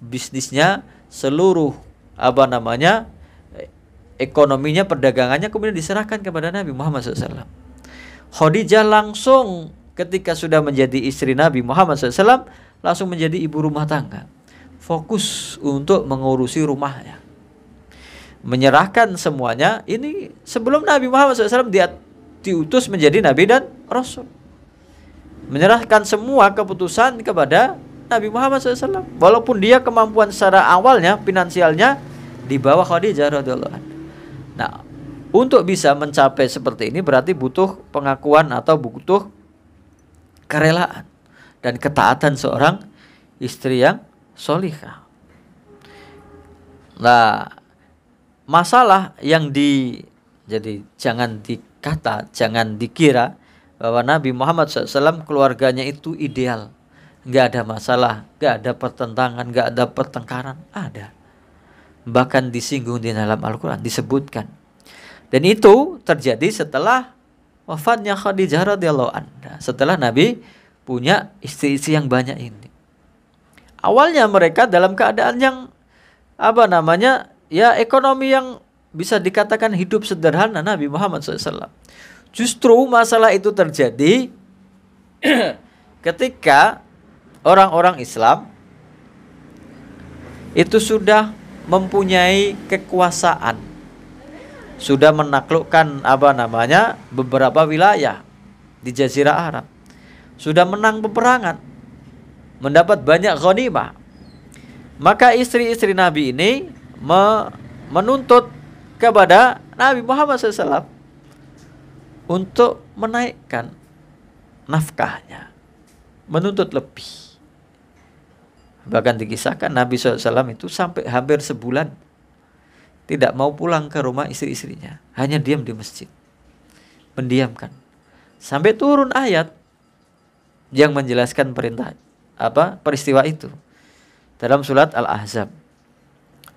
bisnisnya, seluruh ekonominya, perdagangannya kemudian diserahkan kepada Nabi Muhammad SAW. Khadijah langsung ketika sudah menjadi istri Nabi Muhammad SAW langsung menjadi ibu rumah tangga, fokus untuk mengurusi rumahnya, menyerahkan semuanya. Ini sebelum Nabi Muhammad SAW diutus menjadi Nabi dan Rasul, menyerahkan semua keputusan kepada Nabi Muhammad SAW. Walaupun dia kemampuan secara awalnya, finansialnya di bawah Khadijah radhiyallahu anha. Nah, untuk bisa mencapai seperti ini berarti butuh pengakuan atau butuh kerelaan dan ketaatan seorang istri yang sholihah. Nah, masalah yang jadi jangan dikira bahwa Nabi Muhammad SAW keluarganya itu ideal, nggak ada masalah, nggak ada pertentangan, nggak ada pertengkaran. Ada, bahkan disinggung di dalam Al-Quran, disebutkan. Dan itu terjadi setelah wafatnya Khadijah radhiyallahu anha, setelah Nabi punya istri-istri yang banyak ini. Awalnya mereka dalam keadaan yang ekonomi yang bisa dikatakan hidup sederhana Nabi Muhammad SAW. Justru masalah itu terjadi ketika orang-orang Islam itu sudah mempunyai kekuasaan, sudah menaklukkan beberapa wilayah di Jazirah Arab, sudah menang peperangan, mendapat banyak ghanimah. Maka istri-istri Nabi ini menuntut kepada Nabi Muhammad SAW untuk menaikkan nafkahnya, menuntut lebih. Bahkan dikisahkan Nabi SAW itu sampai hampir sebulan tidak mau pulang ke rumah istri-istrinya, hanya diam di masjid, mendiamkan, sampai turun ayat yang menjelaskan peristiwa itu dalam surat Al-Ahzab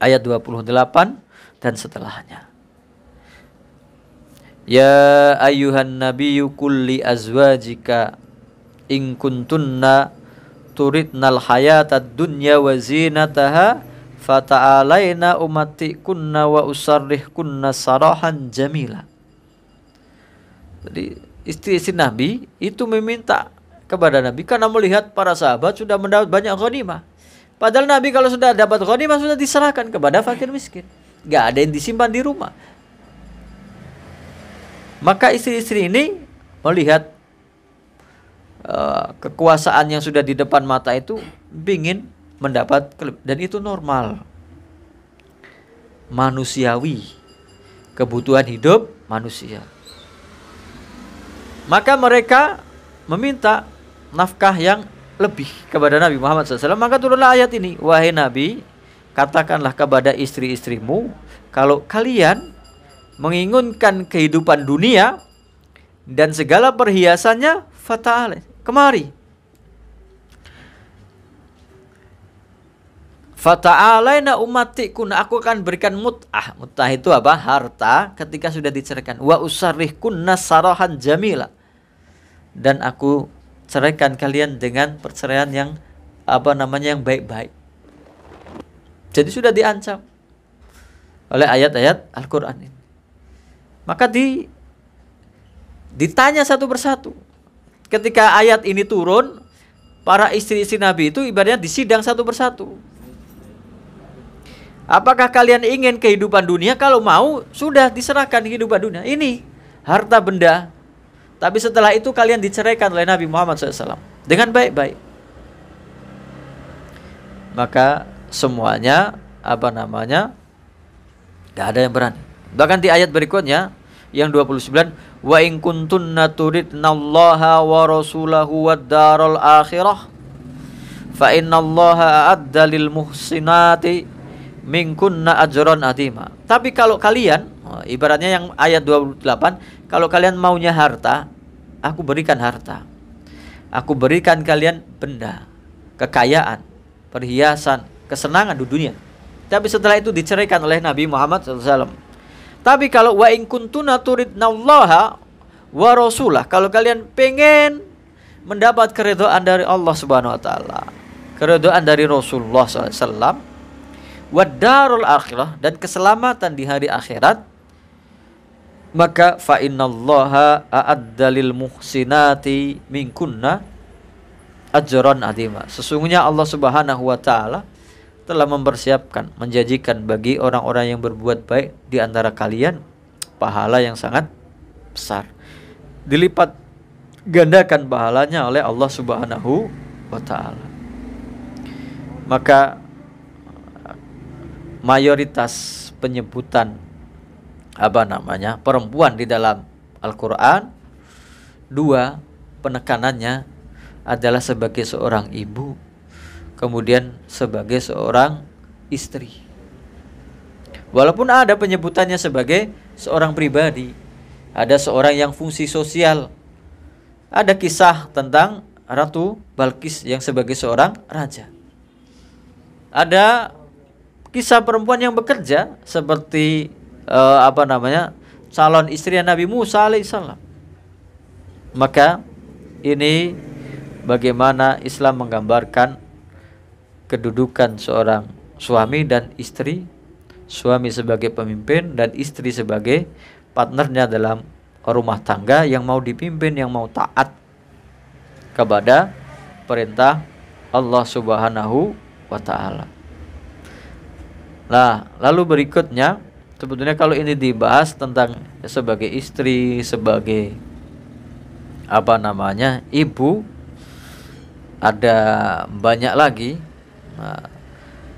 ayat 28 dan setelahnya. Ya ayyuhan nabiyyu qul li azwajika in kuntunna turidnal hayatad dunya wa zinataha fata'alaina umatikunna wa usarrihkunna sarahan jamila. Jadi istri-istri Nabi itu meminta kepada Nabi karena melihat para sahabat sudah mendapat banyak ghanimah. Padahal Nabi kalau sudah dapat ghanimah sudah diserahkan kepada fakir miskin. Gak ada yang disimpan di rumah. Maka istri-istri ini melihat kekuasaan yang sudah di depan mata itu, ingin mendapat, dan itu normal, manusiawi, kebutuhan hidup manusia. Maka mereka meminta nafkah yang lebih kepada Nabi Muhammad SAW. Maka turunlah ayat ini, wahai Nabi, katakanlah kepada istri-istrimu, kalau kalian menginginkan kehidupan dunia dan segala perhiasannya, fata'ala, kemari. Fata'alaina umatikun, aku akan berikan mut'ah. Mut'ah itu apa? Harta ketika sudah diceraikan. Wa usarrihkunna sarahan jamila, dan aku ceraikan kalian dengan perceraian yang yang baik-baik. Jadi sudah diancam oleh ayat-ayat Al-Quran ini. Maka ditanya satu persatu. Ketika ayat ini turun, para istri-istri Nabi itu ibaratnya disidang satu persatu. Apakah kalian ingin kehidupan dunia? Kalau mau, sudah diserahkan kehidupan dunia. Ini harta benda. Tapi setelah itu kalian diceraikan oleh Nabi Muhammad SAW dengan baik-baik. Maka semuanya gak ada yang berani. Bahkan di ayat berikutnya yang 29, wa in kuntunna turidnallaha wa rasulahu wad daral akhirah fa innallaha a'adda lil muhsinati minkunna ajran adima. Tapi kalau kalian, ibaratnya yang ayat 28, kalau kalian maunya harta, aku berikan harta. Aku berikan kalian benda, kekayaan, perhiasan, kesenangan di dunia. Tapi setelah itu diceraikan oleh Nabi Muhammad SAW. Tapi kalau wa in kuntuna turidnallaha wa rasulah, kalau kalian pengen mendapat keridhaan dari Allah Subhanahu wa taala, keridhaan dari Rasulullah SAW, wa darul akhirah, dan keselamatan di hari akhirat, maka fa innallaha a'adda lil muhsinati minkunna ajran adima. Sesungguhnya Allah Subhanahu wa taala telah mempersiapkan, menjanjikan bagi orang-orang yang berbuat baik di antara kalian pahala yang sangat besar. Dilipat gandakan pahalanya oleh Allah Subhanahu wa taala. Maka mayoritas penyebutan perempuan di dalam Al-Quran, dua penekanannya adalah sebagai seorang ibu, kemudian sebagai seorang istri. Walaupun ada penyebutannya sebagai seorang pribadi, ada seorang yang fungsi sosial. Ada kisah tentang Ratu Balkis yang sebagai seorang raja. Ada kisah perempuan yang bekerja seperti calon istri Nabi Musa alaihissalam. Maka ini bagaimana Islam menggambarkan kedudukan seorang suami dan istri, suami sebagai pemimpin dan istri sebagai partnernya dalam rumah tangga yang mau dipimpin, yang mau taat kepada perintah Allah Subhanahu wa taala. Nah, lalu berikutnya, sebetulnya kalau ini dibahas tentang sebagai istri, sebagai ibu, ada banyak lagi. Nah,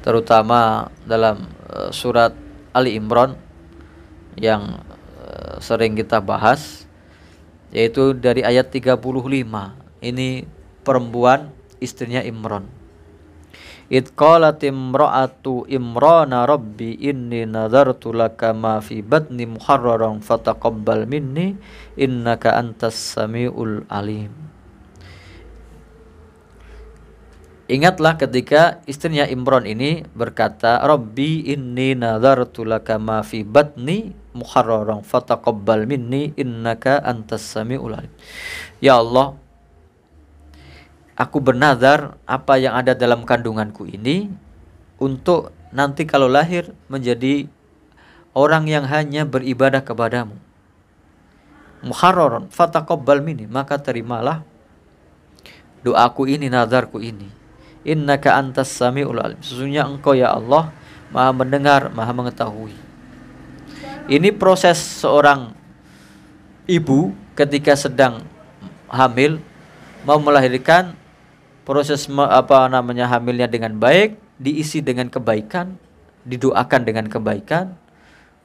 terutama dalam surat Ali Imran yang sering kita bahas, yaitu dari ayat 35. Ini perempuan, istrinya Imran. Id qalat imra'atu Imrana rabbi inni nadartu laka ma fi batni muharraran fataqabbal minni innaka antas samiul alim. Ingatlah ketika istrinya Imran ini berkata, Rabbi inni nadartu laka ma fi batni muharraran fataqabbal minni innaka antas samiul alim. Ya Allah, aku bernazar apa yang ada dalam kandunganku ini untuk nanti kalau lahir menjadi orang yang hanya beribadah kepadamu. Muharraran fataqabbal minni, maka terimalah doaku ini, nazarku ini. Innaka antas samiul alim, sesungguhnya engkau ya Allah maha mendengar, maha mengetahui. Ini proses seorang ibu ketika sedang hamil, mau melahirkan, proses hamilnya dengan baik, diisi dengan kebaikan, didoakan dengan kebaikan,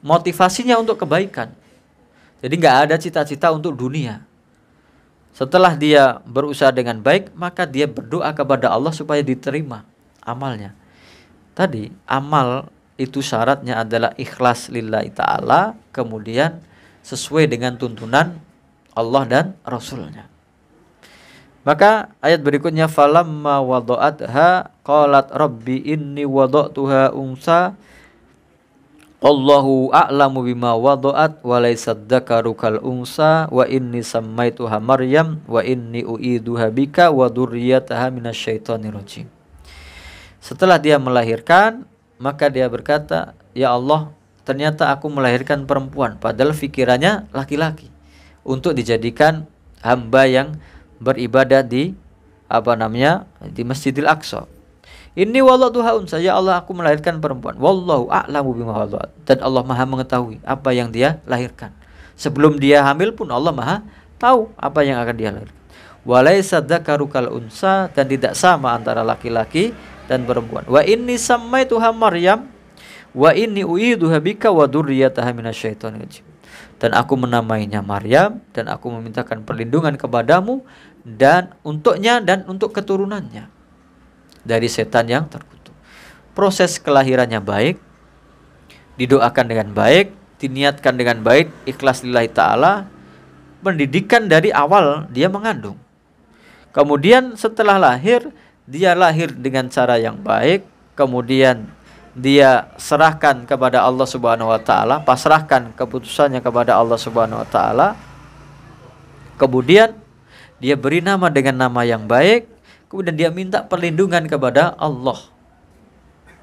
motivasinya untuk kebaikan. Jadi nggak ada cita-cita untuk dunia. Setelah dia berusaha dengan baik, maka dia berdoa kepada Allah supaya diterima amalnya. Tadi amal itu syaratnya adalah ikhlas lillahi ta'ala, kemudian sesuai dengan tuntunan Allah dan Rasulnya. Maka ayat berikutnya, falamma wada'atha qalat rabbi inni wada'tuha unsa Allahu a'lamu bima wada'at wa laysa dzakaru kal unsa wa inni sammaituha Maryam wa inni u'iduha bika wa dzurriyyataha minasyaitonir rajim. Setelah dia melahirkan, maka dia berkata, ya Allah, ternyata aku melahirkan perempuan, padahal pikirannya laki-laki, untuk dijadikan hamba yang beribadah di di Masjidil Aqsa. Ini wada'tuha unsa, ya Allah aku melahirkan perempuan. Wallahu a'lamu bima wada'at, dan Allah Maha mengetahui apa yang dia lahirkan. Sebelum dia hamil pun Allah Maha tahu apa yang akan dia lahirkan. Walaysa dzakaru kal unsa, dan tidak sama antara laki-laki dan perempuan. Wa inni sammaituha Maryam wa inni u'iduha bika wa dzurriyyataha minasyaitonir rajim. Dan aku menamainya Maryam, dan aku memintakan perlindungan kepadamu dan untuknya dan untuk keturunannya dari setan yang terkutuk. Proses kelahirannya baik, didoakan dengan baik, diniatkan dengan baik, ikhlas lillahi ta'ala. Pendidikan dari awal dia mengandung. Kemudian setelah lahir, dia lahir dengan cara yang baik, kemudian dia serahkan kepada Allah Subhanahu wa taala, pasrahkan keputusannya kepada Allah Subhanahu wa taala. Kemudian dia beri nama dengan nama yang baik, kemudian dia minta perlindungan kepada Allah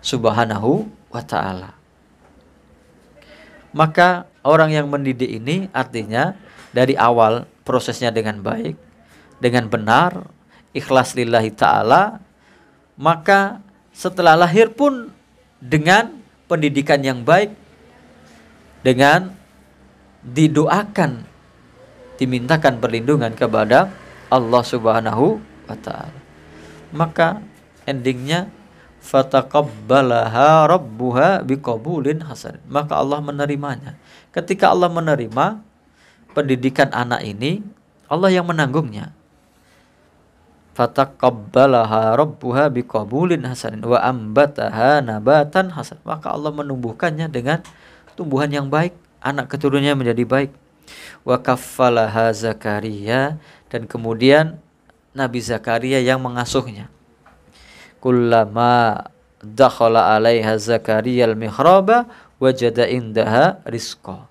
Subhanahu wa ta'ala. Maka orang yang mendidik ini artinya dari awal prosesnya dengan baik, dengan benar, ikhlas lillahi ta'ala. Maka setelah lahir pun dengan pendidikan yang baik, dengan didoakan, dimintakan perlindungan kepada Allah Subhanahu wa ta'ala. Maka endingnya fataqabbalaha rabbuha biqabulin hasan. Maka Allah menerimanya. Ketika Allah menerima pendidikan anak ini, Allah yang menanggungnya. Fataqabbalaha rabbuha biqabulin hasan wa ambataha nabatan hasan. Maka Allah menumbuhkannya dengan tumbuhan yang baik, anak keturunannya menjadi baik. Wa kaffalaha Zakaria, dan kemudian Nabi Zakaria yang mengasuhnya. Kullama dakhala 'alaiha Zakaria al-mihraba wajada indaha rizqa.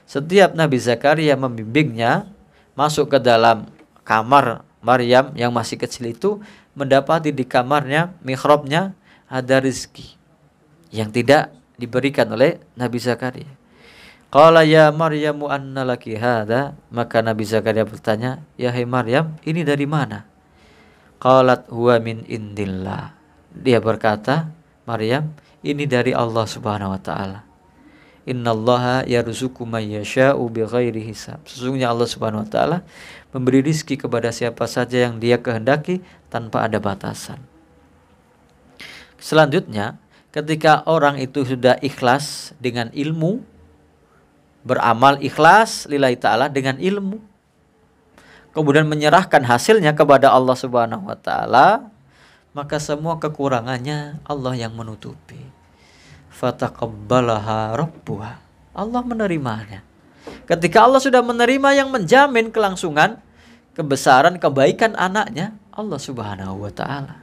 Setiap Nabi Zakaria membimbingnya masuk ke dalam kamar Maryam yang masih kecil itu, mendapati di kamarnya, mihrabnya, ada rizki yang tidak diberikan oleh Nabi Zakaria. Qala ya Maryamu anna laki hadha, maka Nabi Zakaria bertanya, ya hai Maryam, ini dari mana? Qalat huwa min indillah. Dia berkata, Maryam, ini dari Allah Subhanahu wa taala. Innallaha yarzuqu man yasha'u bighairi hisab. Sesungguhnya Allah Subhanahu wa taala memberi rizki kepada siapa saja yang Dia kehendaki tanpa ada batasan. Selanjutnya, ketika orang itu sudah ikhlas dengan ilmu, beramal ikhlas lillahi ta'ala dengan ilmu, kemudian menyerahkan hasilnya kepada Allah Subhanahu wa ta'ala, maka semua kekurangannya Allah yang menutupi. Fataqabbalaha rabbuha, Allah menerimanya. Ketika Allah sudah menerima, yang menjamin kelangsungan, kebesaran, kebaikan anaknya Allah Subhanahu wa ta'ala.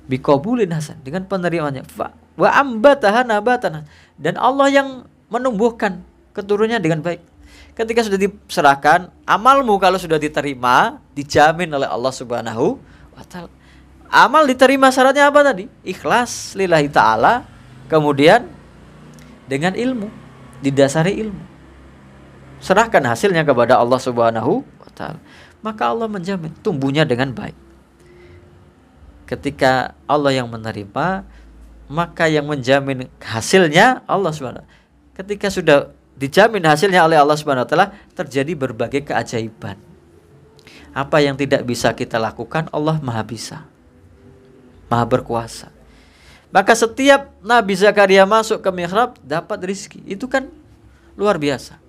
Biqabulin hasan, dengan penerimaannya. Wa ambataha nabatan, dan Allah yang menumbuhkan keturunannya dengan baik. Ketika sudah diserahkan, amalmu kalau sudah diterima, dijamin oleh Allah Subhanahu wa taala. Amal diterima syaratnya apa tadi? Ikhlas lillahi ta'ala, kemudian dengan ilmu, didasari ilmu. Serahkan hasilnya kepada Allah Subhanahu wa taala. Maka Allah menjamin tumbuhnya dengan baik. Ketika Allah yang menerima, maka yang menjamin hasilnya Allah Subhanahu wa taala. Ketika sudah dijamin hasilnya oleh Allah Subhanahu wa taala, terjadi berbagai keajaiban. Apa yang tidak bisa kita lakukan, Allah Maha bisa, Maha berkuasa. Maka setiap Nabi Zakaria masuk ke mihrab dapat rizki. Itu kan luar biasa.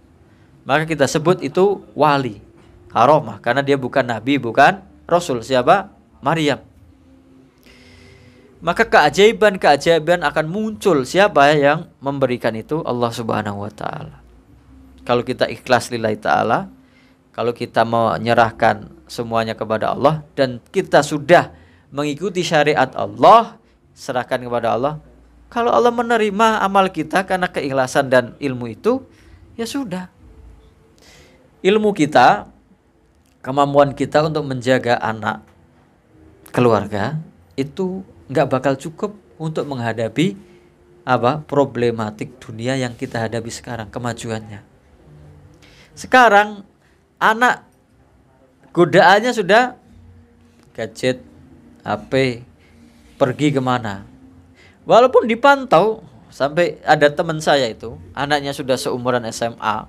Maka kita sebut itu wali, karomah, karena dia bukan nabi, bukan rasul. Siapa? Maryam. Maka keajaiban-keajaiban akan muncul. Siapa yang memberikan itu? Allah Subhanahu wa taala. Kalau kita ikhlas lillahi ta'ala, kalau kita menyerahkan semuanya kepada Allah, dan kita sudah mengikuti syariat Allah, serahkan kepada Allah. Kalau Allah menerima amal kita karena keikhlasan dan ilmu itu, ya sudah. Ilmu kita, kemampuan kita untuk menjaga anak, keluarga, itu nggak bakal cukup untuk menghadapi problematik dunia yang kita hadapi sekarang, kemajuannya. Sekarang anak godaannya sudah gadget, HP, pergi kemana. Walaupun dipantau, sampai ada teman saya itu, anaknya sudah seumuran SMA,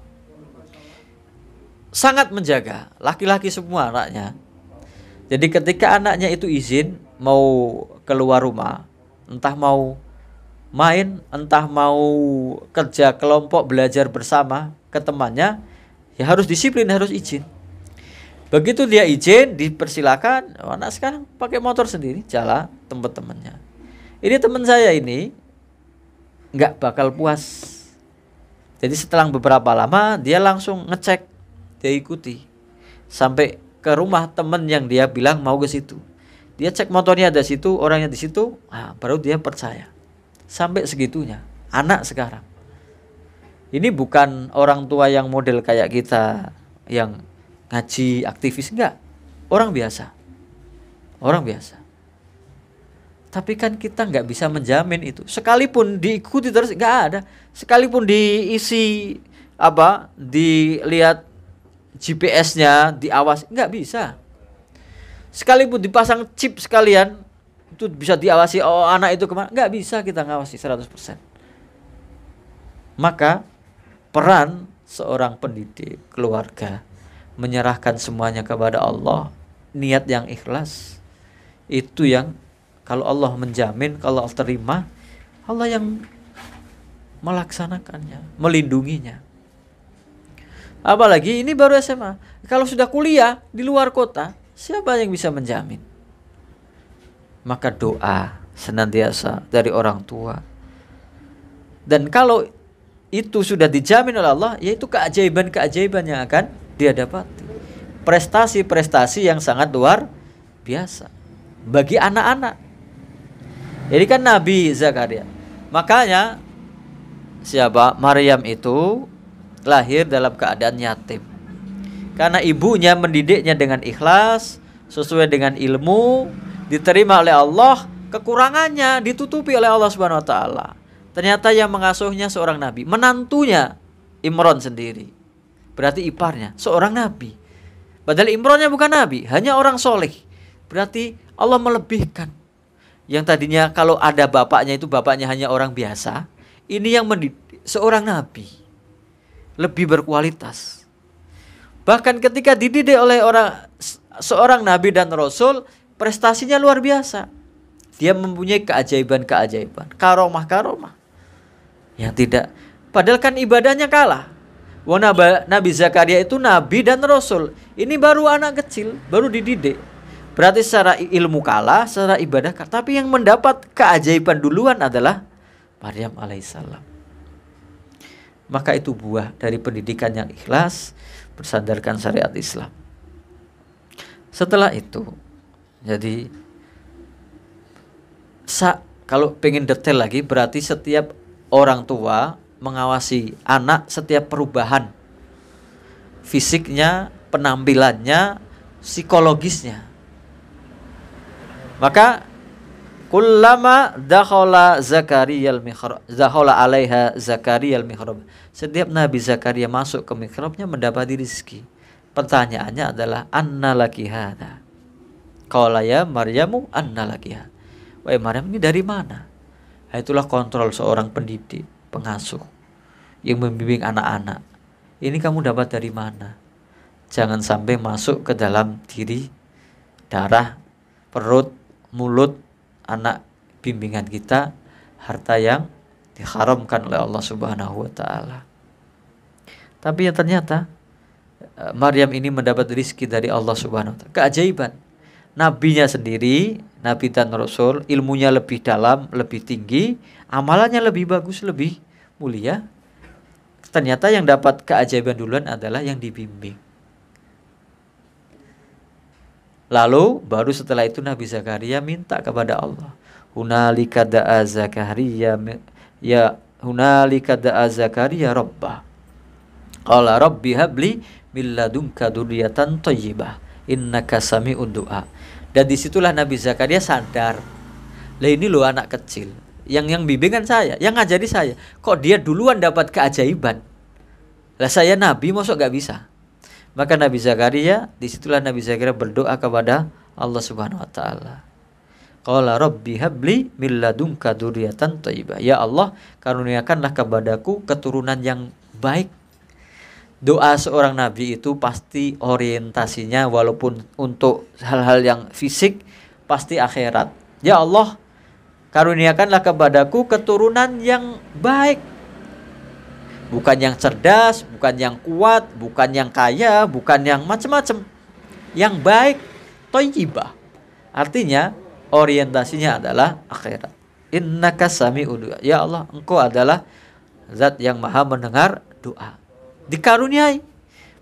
sangat menjaga, laki-laki semua anaknya. Jadi ketika anaknya itu izin mau keluar rumah, entah mau main, entah mau kerja kelompok, belajar bersama ke temannya, ya harus disiplin, harus izin. Begitu dia izin, dipersilakan. Anak sekarang pakai motor sendiri, jalan tempat temannya. Ini teman saya ini nggak bakal puas. Jadi setelah beberapa lama dia langsung ngecek, dia ikuti sampai ke rumah teman yang dia bilang mau ke situ. Dia cek motornya ada situ, orangnya di situ, baru dia percaya. Sampai segitunya anak sekarang. Ini bukan orang tua yang model kayak kita yang ngaji, aktivis, enggak. Orang biasa. Orang biasa. Tapi kan kita nggak bisa menjamin itu. Sekalipun diikuti terus nggak ada. Sekalipun diisi dilihat GPS-nya, diawasi, nggak bisa. Sekalipun dipasang chip sekalian, itu bisa diawasi, anak itu kemana, nggak bisa kita ngawasi 100%. Maka peran seorang pendidik, keluarga, menyerahkan semuanya kepada Allah, niat yang ikhlas, itu yang kalau Allah menjamin, kalau Allah terima, Allah yang melaksanakannya, melindunginya. Apalagi ini baru SMA. Kalau sudah kuliah di luar kota, siapa yang bisa menjamin? Maka doa senantiasa dari orang tua. Dan kalau itu sudah dijamin oleh Allah, yaitu keajaiban-keajaiban yang akan dia dapati. Prestasi-prestasi yang sangat luar biasa bagi anak-anak. Jadi kan Nabi Zakaria. Makanya Maryam itu lahir dalam keadaan yatim. Karena ibunya mendidiknya dengan ikhlas, sesuai dengan ilmu, diterima oleh Allah, kekurangannya ditutupi oleh Allah Subhanahu wa taala. Ternyata yang mengasuhnya seorang nabi, menantunya Imron sendiri. Berarti iparnya seorang nabi. Padahal Imronnya bukan nabi, hanya orang soleh. Berarti Allah melebihkan. Yang tadinya kalau ada bapaknya itu bapaknya hanya orang biasa, ini yang mendidik seorang nabi. Lebih berkualitas. Bahkan ketika dididik oleh seorang nabi dan rasul, prestasinya luar biasa. Dia mempunyai keajaiban-keajaiban, karomah-karomah yang tidak. Padahal kan ibadahnya kalah. Nabi Zakaria itu nabi dan rasul. Ini baru anak kecil, baru dididik. Berarti secara ilmu kalah, secara ibadah kalah. Tapi yang mendapat keajaiban duluan adalah Maryam alaihissalam. Maka itu buah dari pendidikan yang ikhlas, bersandarkan syariat Islam. Setelah itu, jadi kalau pengen detail lagi, berarti setiap orang tua mengawasi anak setiap perubahan. fisiknya, penampilannya, psikologisnya. Maka kullama dakhala Zakariyal mihrab, dakhala alaiha Zakariyal mihrab. Setiap Nabi Zakaria masuk ke mihrabnya mendapati rezeki. Pertanyaannya adalah anna laki hadza? Qala ya Maryamu anna laki hadza? Wahai Maryam, ini dari mana? Nah, itulah kontrol seorang pendidik, pengasuh yang membimbing anak-anak. Ini kamu dapat dari mana? Jangan sampai masuk ke dalam diri, darah, perut, mulut anak bimbingan kita harta yang diharamkan oleh Allah Subhanahu wa taala. Tapi ya ternyata Maryam ini mendapat rezeki dari Allah Subhanahu wa taala. Keajaiban. Nabinya sendiri, nabi dan rasul, ilmunya lebih dalam, lebih tinggi, amalannya lebih bagus, lebih mulia. Ternyata yang dapat keajaiban duluan adalah yang dibimbing. Lalu baru setelah itu Nabi Zakaria minta kepada Allah. Hunalika da'a Zakaria ya hunalika da'a Zakaria rabbah. Qala rabbi habli min ladunka dzurriyyatan thayyibah innaka sami'ud du'a. Dan disitulah Nabi Zakaria sadar. Lah ini loh anak kecil yang bimbingan saya, yang ngajari saya. Kok dia duluan dapat keajaiban? Lah saya nabi mosok gak bisa. Maka Nabi Zakaria, disitulah Nabi Zakaria berdoa kepada Allah Subhanahu wa taala. Qala rabbi habli min ladunka dzurriyyatan thayyibah. Ya Allah, karuniakanlah kepadaku keturunan yang baik. Doa seorang nabi itu pasti orientasinya walaupun untuk hal-hal yang fisik pasti akhirat. Ya Allah, karuniakanlah kepadaku keturunan yang baik. Bukan yang cerdas, bukan yang kuat, bukan yang kaya, bukan yang macam-macam. Yang baik, thayyibah. Artinya orientasinya adalah akhirat. Innaka sami'ud du'a. Ya Allah, Engkau adalah zat yang maha mendengar doa. Dikaruniai.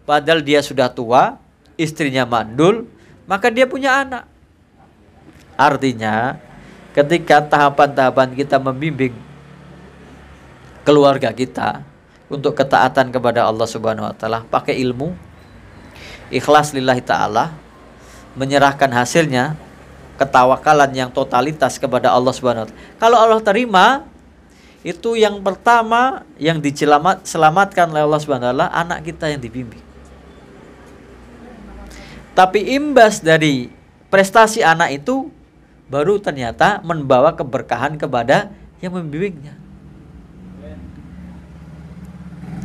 Padahal dia sudah tua, istrinya mandul, maka dia punya anak. Artinya ketika tahapan-tahapan kita membimbing keluarga kita untuk ketaatan kepada Allah Subhanahu wa taala, pakai ilmu, ikhlas lillahi taala, menyerahkan hasilnya, ketawakalan yang totalitas kepada Allah Subhanahu wa taala. Kalau Allah terima, itu yang pertama yang diselamatkan oleh Allah Subhanahu wa taala anak kita yang dibimbing. Tapi imbas dari prestasi anak itu baru ternyata membawa keberkahan kepada yang membimbingnya.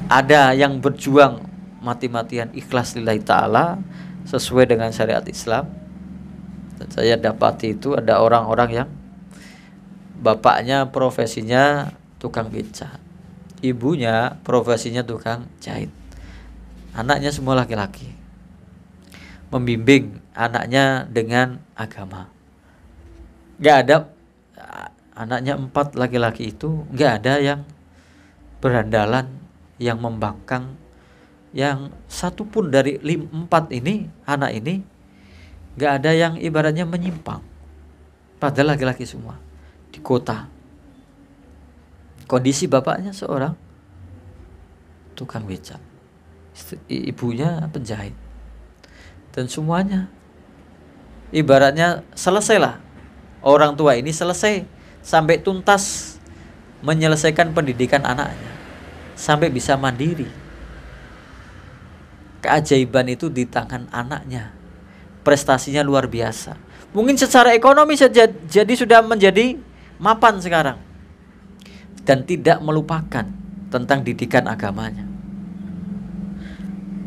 Ada yang berjuang mati-matian ikhlas lillahi ta'ala sesuai dengan syariat Islam. Dan saya dapati itu ada orang-orang yang bapaknya profesinya tukang beca, ibunya profesinya tukang jahit, anaknya semua laki-laki. Membimbing anaknya dengan agama. Gak ada anaknya 4 laki-laki itu, gak ada yang berandalan, yang membangkang, yang satu pun dari 4 ini, anak ini gak ada yang ibaratnya menyimpang. Padahal laki-laki semua di kota. Kondisi bapaknya seorang tukang becak, ibunya penjahit, dan semuanya ibaratnya selesailah. Orang tua ini selesai sampai tuntas menyelesaikan pendidikan anaknya sampai bisa mandiri. Keajaiban itu di tangan anaknya. Prestasinya luar biasa. Mungkin secara ekonomi jadi sudah menjadi mapan sekarang. Dan tidak melupakan tentang didikan agamanya.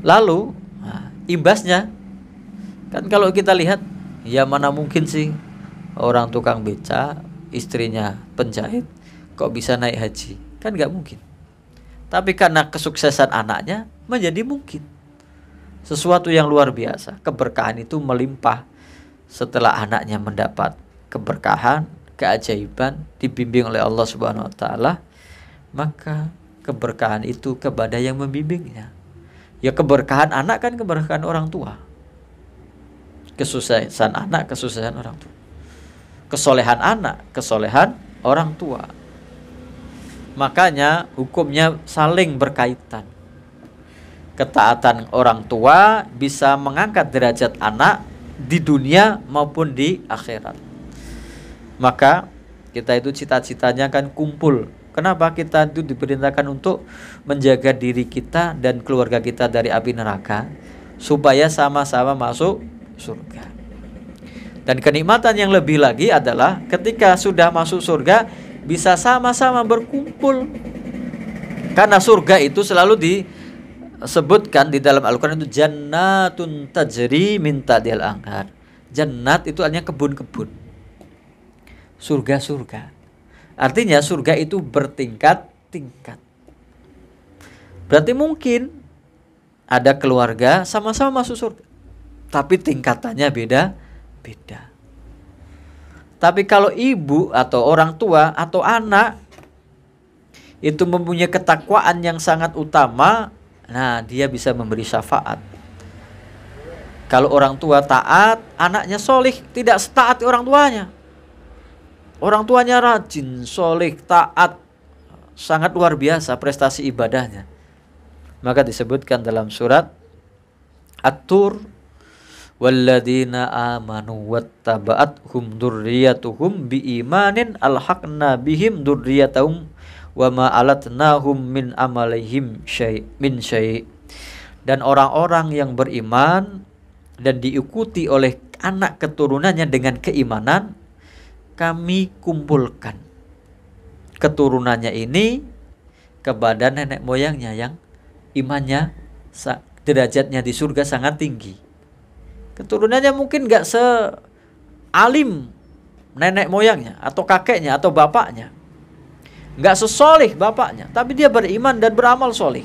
Lalu imbasnya, kan kalau kita lihat, ya mana mungkin sih orang tukang beca, istrinya penjahit, kok bisa naik haji? Kan gak mungkin. Tapi karena kesuksesan anaknya menjadi mungkin. Sesuatu yang luar biasa. Keberkahan itu melimpah setelah anaknya mendapat keberkahan, keajaiban, dibimbing oleh Allah Subhanahu wa taala, maka keberkahan itu kepada yang membimbingnya. Ya keberkahan anak kan keberkahan orang tua. Kesuksesan anak, kesuksesan orang tua. Kesolehan anak, kesolehan orang tua. Makanya hukumnya saling berkaitan. ketaatan orang tua bisa mengangkat derajat anak di dunia maupun di akhirat. Maka kita itu cita-citanya kan kumpul. Kenapa kita itu diperintahkan untuk menjaga diri kita dan keluarga kita dari api neraka, supaya sama-sama masuk surga. Dan kenikmatan yang lebih lagi adalah ketika sudah masuk surga bisa sama-sama berkumpul. Karena surga itu selalu disebutkan di dalam Al-Quran itu jannatun tajri min tahtihal anhar. Jannat itu artinya kebun-kebun. Surga-surga. Artinya surga itu bertingkat-tingkat. Berarti mungkin ada keluarga sama-sama masuk surga, tapi tingkatannya beda-beda. Tapi kalau ibu atau orang tua atau anak itu mempunyai ketakwaan yang sangat utama, nah dia bisa memberi syafaat. Kalau orang tua taat, anaknya solih, tidak taati orang tuanya. Orang tuanya rajin, solih, taat, sangat luar biasa prestasi ibadahnya. Maka disebutkan dalam surat At-Tur, walladzina amanu wattaba'athum dzurriyyatuhum biimanin alhaqna bihim dzurriyyatahum wama alatnahum min amalihim min syai'. Dan orang-orang yang beriman dan diikuti oleh anak keturunannya dengan keimanan, kami kumpulkan keturunannya ini kepada nenek moyangnya yang imannya, derajatnya di surga sangat tinggi. Keturunannya mungkin gak sealim nenek moyangnya atau kakeknya atau bapaknya, gak sesolih bapaknya, tapi dia beriman dan beramal solih.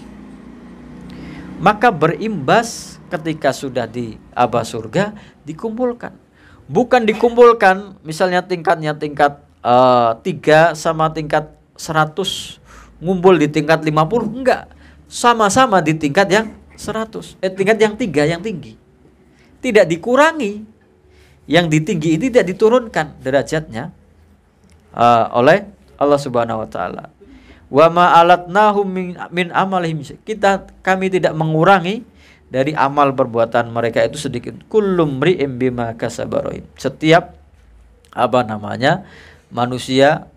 Maka berimbas ketika sudah di abah surga dikumpulkan. Bukan dikumpulkan misalnya tingkatnya tingkat 3 sama tingkat 100 ngumpul di tingkat 50, enggak. Sama-sama di tingkat yang 100, tingkat yang 3 yang tinggi. Tidak dikurangi. Yang di tinggi ini tidak diturunkan derajatnya oleh Allah Subhanahu wa taala. Wa ma alatnahum min amalihim. Kami tidak mengurangi dari amal perbuatan mereka itu sedikit. Kullum ri'im bima kasabaroin. Setiap manusia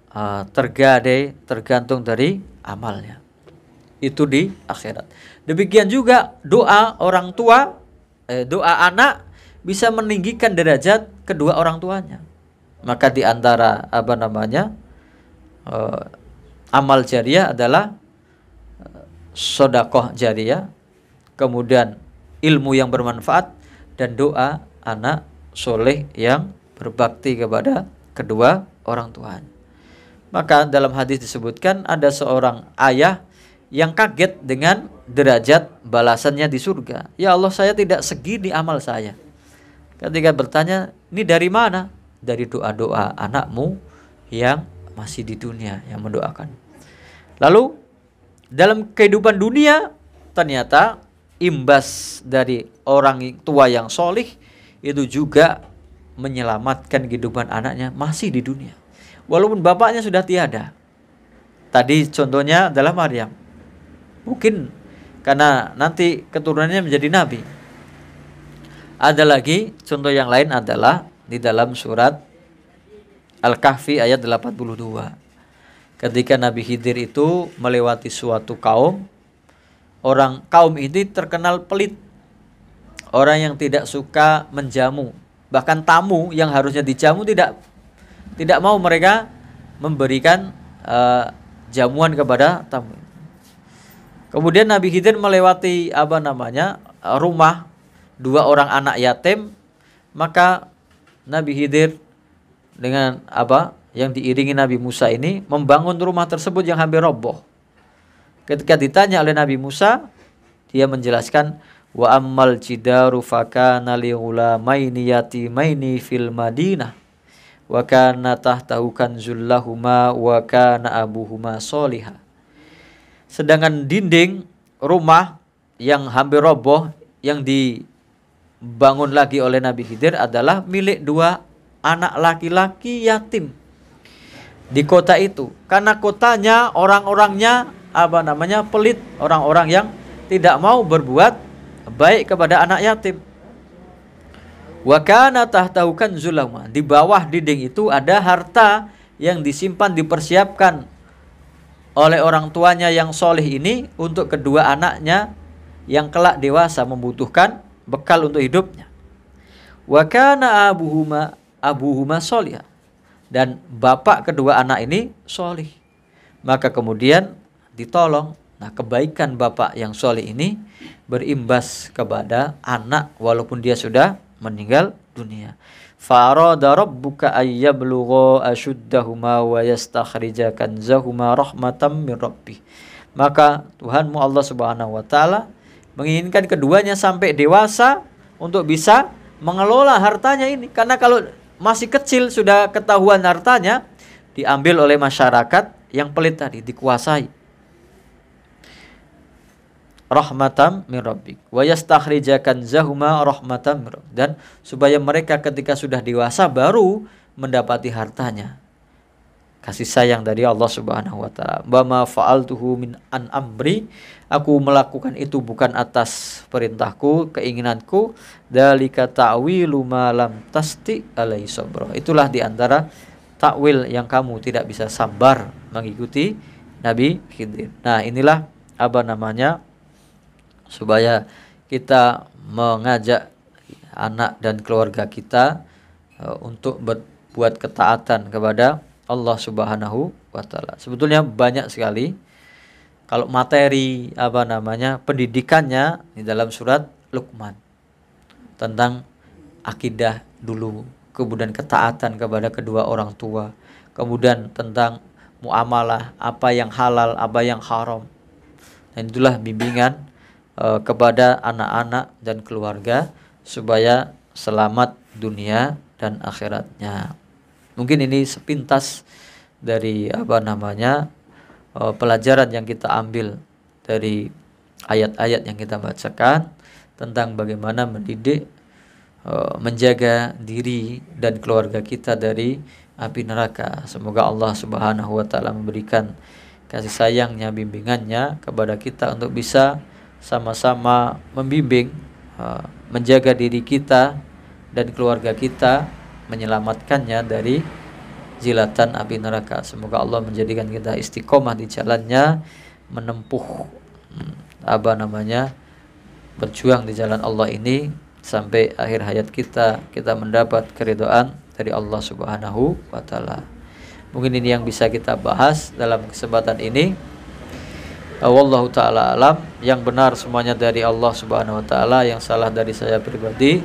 tergantung dari amalnya. Itu di akhirat. Demikian juga doa orang tua, doa anak bisa meninggikan derajat kedua orang tuanya. Maka di antara amal jariah adalah sedekah jariah, kemudian ilmu yang bermanfaat, dan doa anak soleh yang berbakti kepada kedua orang tuanya. Maka dalam hadis disebutkan ada seorang ayah yang kaget dengan derajat balasannya di surga. Ya Allah, saya tidak segini amal saya. Ketika bertanya, ini dari mana? Dari doa-doa anakmu yang masih di dunia, yang mendoakan. Lalu dalam kehidupan dunia ternyata imbas dari orang tua yang solih itu juga menyelamatkan kehidupan anaknya masih di dunia, walaupun bapaknya sudah tiada. Tadi contohnya adalah Maryam, mungkin karena nanti keturunannya menjadi nabi. Ada lagi contoh yang lain adalah di dalam surat Al-Kahfi ayat 82. Ketika Nabi Khidir itu melewati suatu kaum ini terkenal pelit, orang yang tidak suka menjamu, bahkan tamu yang harusnya dijamu tidak mau mereka memberikan jamuan kepada tamu. Kemudian Nabi Khidir melewati rumah 2 orang anak yatim, maka Nabi Khidir dengan yang diiringi Nabi Musa ini membangun rumah tersebut yang hampir roboh. Ketika ditanya oleh Nabi Musa, dia menjelaskan, wa ammal jidaru fakana li ghulamaini yatimaini fil Madinah wa kana tahtahu kanzul lahuma wa kana abuhuma sholihah. Sedangkan dinding rumah yang hampir roboh yang dibangun lagi oleh Nabi Khidir adalah milik 2 anak laki-laki yatim di kota itu. Karena kotanya orang-orangnya pelit, orang-orang yang tidak mau berbuat baik kepada anak yatim. Wa kana tahtahu kanzul lahuma, di bawah dinding itu ada harta yang disimpan, dipersiapkan oleh orang tuanya yang soleh ini untuk kedua anaknya yang kelak dewasa membutuhkan bekal untuk hidupnya. Wa kana abuhuma solih, dan bapak kedua anak ini solih. Maka kemudian ditolong. Nah, kebaikan bapak yang solih ini berimbas kepada anak walaupun dia sudah meninggal dunia. Fa'arada rabbuka ayyablugha ashuddahuma wa yastakhrija kanzahuma rahmatan min rabbih. Maka Tuhanmu Allah Subhanahu wa taala menginginkan keduanya sampai dewasa untuk bisa mengelola hartanya ini. Karena kalau masih kecil sudah ketahuan hartanya, diambil oleh masyarakat yang pelit tadi, dikuasai. Rahmatan min rabbik wa yastakhrija kanzahuma rahmatan min rabbik, dan supaya mereka ketika sudah dewasa baru mendapati hartanya. Kasih sayang dari Allah Subhanahu wa taala. Wa ma fa'altuhu min an amri, aku melakukan itu bukan atas perintahku, keinginanku. Dzalika ta'wilu ma lam tasti alai sabra. Itulah di antara takwil yang kamu tidak bisa sabar mengikuti Nabi Khidir. Nah, inilah apa namanya, supaya kita mengajak anak dan keluarga kita untuk berbuat ketaatan kepada Allah Subhanahu wa taala. Sebetulnya banyak sekali kalau materi apa namanya pendidikannya di dalam surat Luqman tentang akidah dulu, kemudian ketaatan kepada kedua orang tua, kemudian tentang muamalah, apa yang halal, apa yang haram. Dan itulah bimbingan kepada anak-anak dan keluarga supaya selamat dunia dan akhiratnya. Mungkin ini sepintas dari apa namanya pelajaran yang kita ambil dari ayat-ayat yang kita bacakan tentang bagaimana mendidik, menjaga diri dan keluarga kita dari api neraka. Semoga Allah Subhanahu wa taala memberikan kasih sayangnya, bimbingannya kepada kita untuk bisa sama-sama membimbing, menjaga diri kita dan keluarga kita, menyelamatkannya dari jilatan api neraka. Semoga Allah menjadikan kita istiqomah di jalannya, menempuh apa namanya berjuang di jalan Allah ini sampai akhir hayat kita mendapat keridhaan dari Allah Subhanahu wa taala. Mungkin ini yang bisa kita bahas dalam kesempatan ini. Wallahu ta'ala alam. Yang benar semuanya dari Allah Subhanahu wa taala, yang salah dari saya pribadi.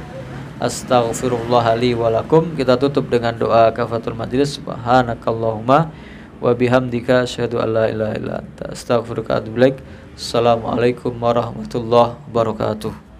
Astaghfirullah li wa lakum. Kita tutup dengan doa kafatul majlis. Subhanakallahumma wa bihamdika asyhadu an la ilaha illa anta astaghfiruka wa atubu ilaik. Assalamualaikum warahmatullahi wabarakatuh.